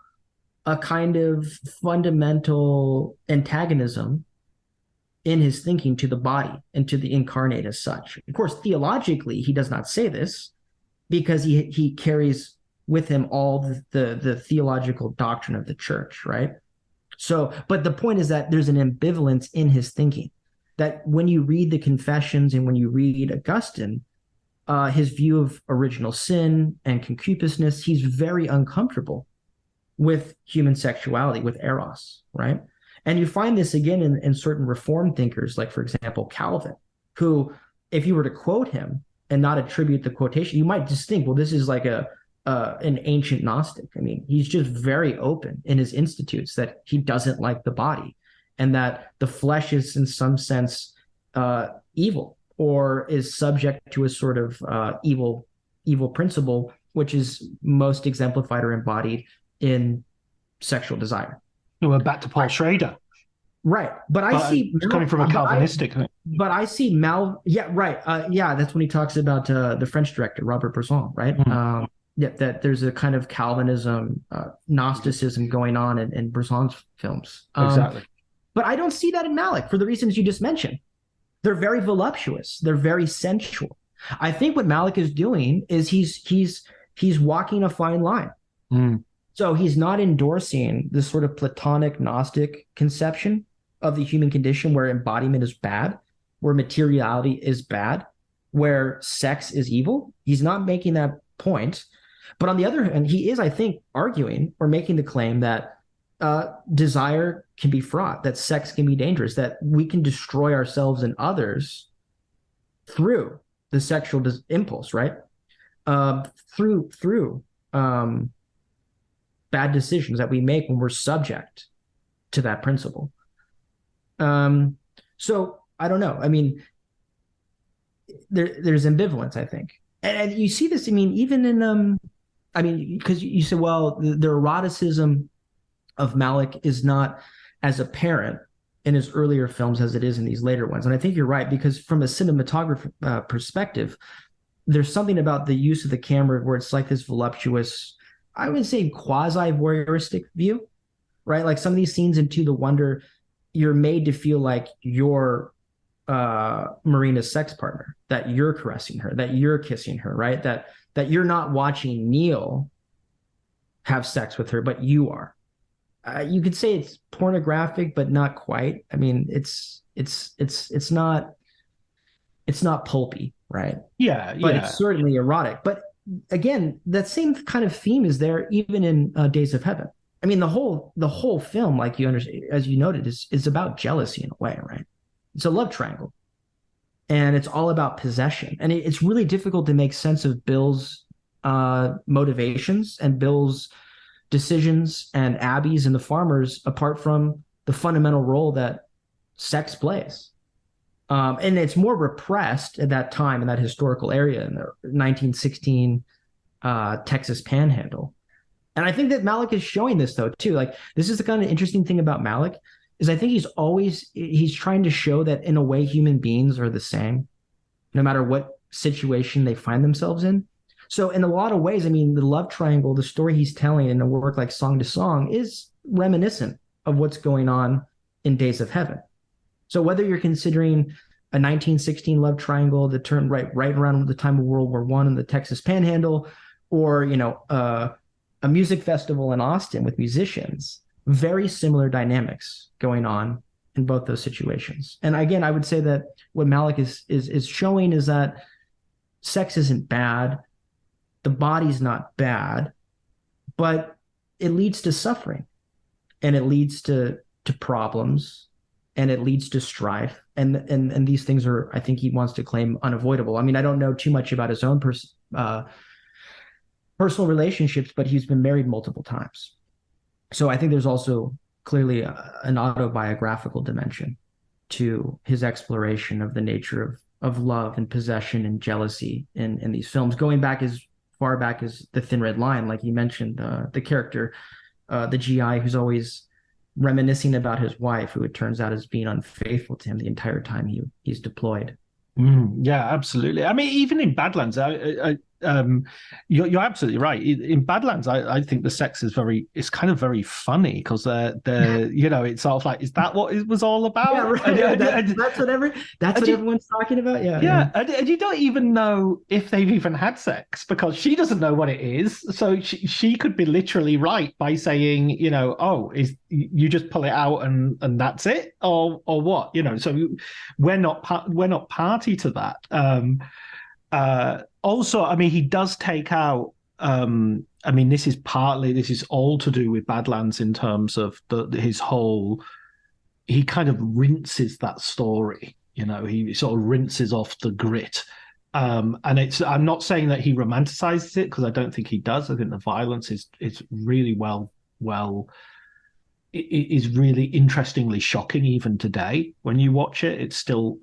a kind of fundamental antagonism in his thinking to the body and to the incarnate as such. Of course, theologically, he does not say this, because he carries with him all the theological doctrine of the church, right? So, but the point is that there's an ambivalence in his thinking, that when you read the Confessions and when you read Augustine, his view of original sin and concupiscence, he's very uncomfortable with human sexuality, with eros, right? And you find this again in certain Reformed thinkers, like, for example, Calvin, who, if you were to quote him and not attribute the quotation, you might just think, well, this is like an ancient Gnostic. I mean, he's just very open in his Institutes that he doesn't like the body and that the flesh is in some sense evil, or is subject to a sort of evil principle, which is most exemplified or embodied in sexual desire. We're back to Paul Schrader. Right. But I see coming from a Calvinistic. But I see yeah, right. Yeah, that's when he talks about the French director, Robert Bresson, right? Mm-hmm. Yeah, that there's a kind of Calvinism, Gnosticism going on in Bresson's films. Exactly. But I don't see that in Malick for the reasons you just mentioned. They're very voluptuous. They're very sensual. I think what Malick is doing is he's walking a fine line. Mm. So he's not endorsing this sort of Platonic Gnostic conception of the human condition where embodiment is bad, where materiality is bad, where sex is evil. He's not making that point. But on the other hand, he is, I think, arguing or making the claim that desire can be fraught, that sex can be dangerous, that we can destroy ourselves and others through the sexual impulse, right? Through bad decisions that we make when we're subject to that principle. So I don't know. I mean, there's ambivalence, I think. And you see this, I mean, even in, because you said, well, the eroticism of Malick is not as apparent in his earlier films as it is in these later ones. And I think you're right, because from a cinematography perspective, there's something about the use of the camera where it's like this voluptuous, I would say quasi-voyeuristic view, right? Like some of these scenes in To the Wonder, you're made to feel like you're Marina's sex partner, that you're caressing her, that you're kissing her, right? That you're not watching Neil have sex with her, but you are. You could say it's pornographic, but not quite. I mean, it's not pulpy, right? Yeah, but it's certainly erotic. But again, that same kind of theme is there even in Days of Heaven. I mean, the whole film, like you understand, as you noted, is about jealousy in a way, right? It's a love triangle, and it's all about possession. And it's really difficult to make sense of Bill's motivations and Bill's decisions and Abby's and the farmers apart from the fundamental role that sex plays. And it's more repressed at that time in that historical area in the 1916 Texas Panhandle. And I think that Malick is showing this, though, too. Like, this is the kind of interesting thing about Malick is I think he's trying to show that in a way human beings are the same, no matter what situation they find themselves in. So in a lot of ways, I mean, the love triangle, the story he's telling in a work like Song to Song is reminiscent of what's going on in Days of Heaven. So whether you're considering a 1916 love triangle that turned right around the time of World War I in the Texas Panhandle, or, a music festival in Austin with musicians, very similar dynamics going on in both those situations. And again, I would say that what Malick is showing is that sex isn't bad. The body's not bad, but it leads to suffering, and it leads to problems, and it leads to strife. And these things are, I think he wants to claim, unavoidable. I mean, I don't know too much about his own personal relationships, but he's been married multiple times. So I think there's also clearly an autobiographical dimension to his exploration of the nature of love and possession and jealousy in these films, going back as far back as The Thin Red Line, like you mentioned, the character, the GI, who's always reminiscing about his wife, who it turns out is being unfaithful to him the entire time he's deployed. Yeah, absolutely. I mean, even in Badlands, you're absolutely right. In Badlands, I think the sex is it's kind of very funny because they're it's sort of like, is that what it was all about? Yeah, right. That's what everyone's talking about. Yeah. And you don't even know if they've even had sex because she doesn't know what it is. So she could be literally right by saying, is you just pull it out and that's it, or what? So we're not party to that. Also, I mean, he does take out. This is all to do with Badlands in terms of his whole. He kind of rinses that story. He sort of rinses off the grit. And I'm not saying that he romanticizes it because I don't think he does. I think the violence is really well. It is really interestingly shocking even today when you watch it. It's still.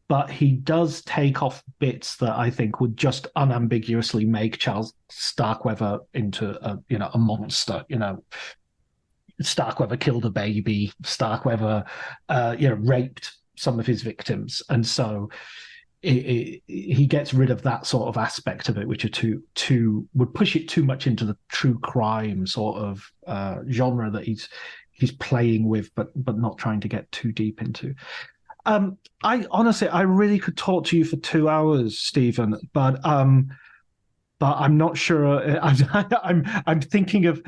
But he does take off bits that I think would just unambiguously make Charles Starkweather into a monster. Starkweather killed a baby. Starkweather, raped some of his victims, and so he gets rid of that sort of aspect of it, which are would push it too much into the true crime sort of genre that he's playing with, but not trying to get too deep into. I really could talk to you for 2 hours, Stephen, but I'm not sure. I'm thinking of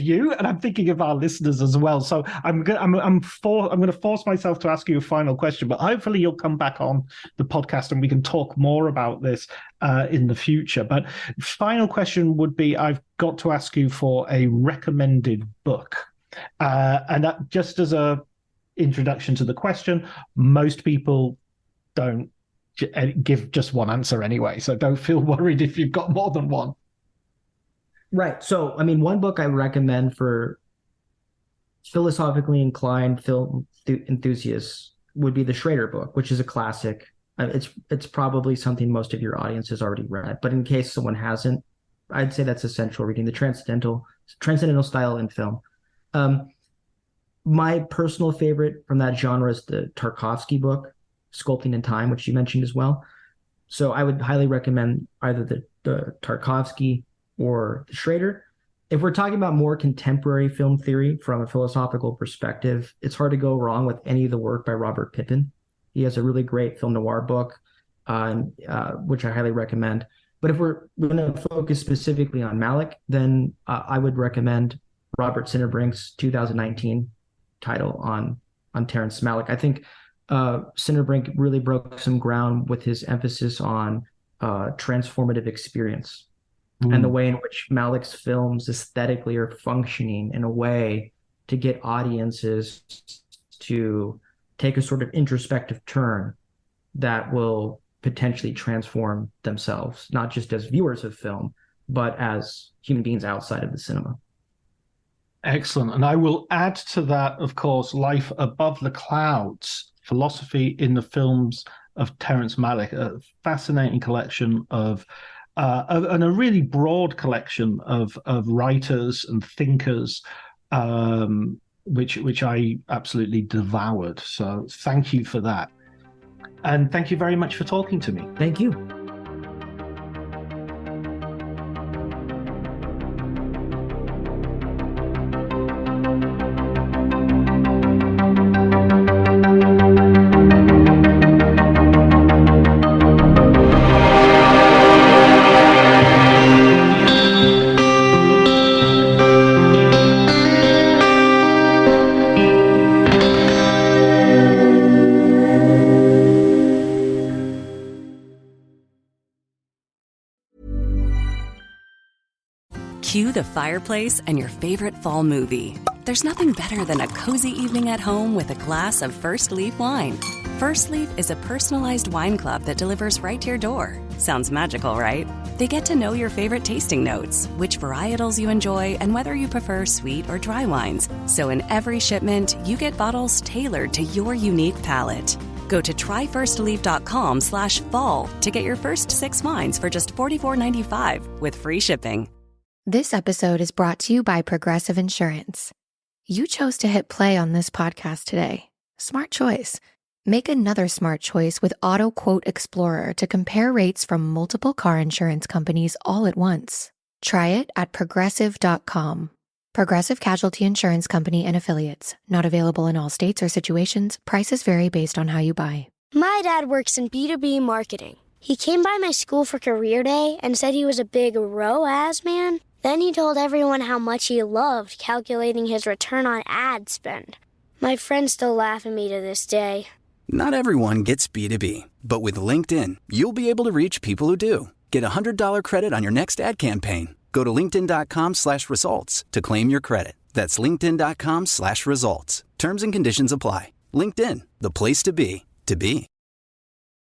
you, and I'm thinking of our listeners as well. So I'm going to force myself to ask you a final question, but hopefully you'll come back on the podcast and we can talk more about this in the future. But final question would be: I've got to ask you for a recommended book, and that just as a introduction to the question, most people don't give just one answer anyway, so don't feel worried if you've got more than one. Right. So, one book I recommend for philosophically inclined film enthusiasts would be the Schrader book, which is a classic. It's probably something most of your audience has already read, but in case someone hasn't, I'd say that's essential reading. The transcendental style in film. My personal favorite from that genre is the Tarkovsky book, Sculpting in Time, which you mentioned as well. So I would highly recommend either the Tarkovsky or the Schrader. If we're talking about more contemporary film theory from a philosophical perspective, it's hard to go wrong with any of the work by Robert Pippin. He has a really great film noir book, which I highly recommend. But if we're going to focus specifically on Malick, then I would recommend Robert Sinnerbrink's 2019 title on Terrence Malick. I think Sinnerbrink really broke some ground with his emphasis on transformative experience and the way in which Malick's films aesthetically are functioning in a way to get audiences to take a sort of introspective turn that will potentially transform themselves, not just as viewers of film, but as human beings outside of the cinema. Excellent. And I will add to that, of course, Life Above the Clouds, Philosophy in the Films of Terrence Malick, a fascinating collection and a really broad collection of writers and thinkers, which I absolutely devoured. So thank you for that. And thank you very much for talking to me. Thank you. Cue the fireplace and your favorite fall movie. There's nothing better than a cozy evening at home with a glass of First Leaf wine. First Leaf is a personalized wine club that delivers right to your door. Sounds magical, right? They get to know your favorite tasting notes, which varietals you enjoy, and whether you prefer sweet or dry wines. So in every shipment, you get bottles tailored to your unique palate. Go to tryfirstleaf.com/fall to get your first 6 wines for just $44.95 with free shipping. This episode is brought to you by Progressive Insurance. You chose to hit play on this podcast today. Smart choice. Make another smart choice with Auto Quote Explorer to compare rates from multiple car insurance companies all at once. Try it at Progressive.com. Progressive Casualty Insurance Company and Affiliates. Not available in all states or situations. Prices vary based on how you buy. My dad works in B2B marketing. He came by my school for career day and said he was a big ROAS man. Then he told everyone how much he loved calculating his return on ad spend. My friends still laugh at me to this day. Not everyone gets B2B, but with LinkedIn, you'll be able to reach people who do. Get a $100 credit on your next ad campaign. Go to linkedin.com/results to claim your credit. That's linkedin.com/results. Terms and conditions apply. LinkedIn, the place to be, to be.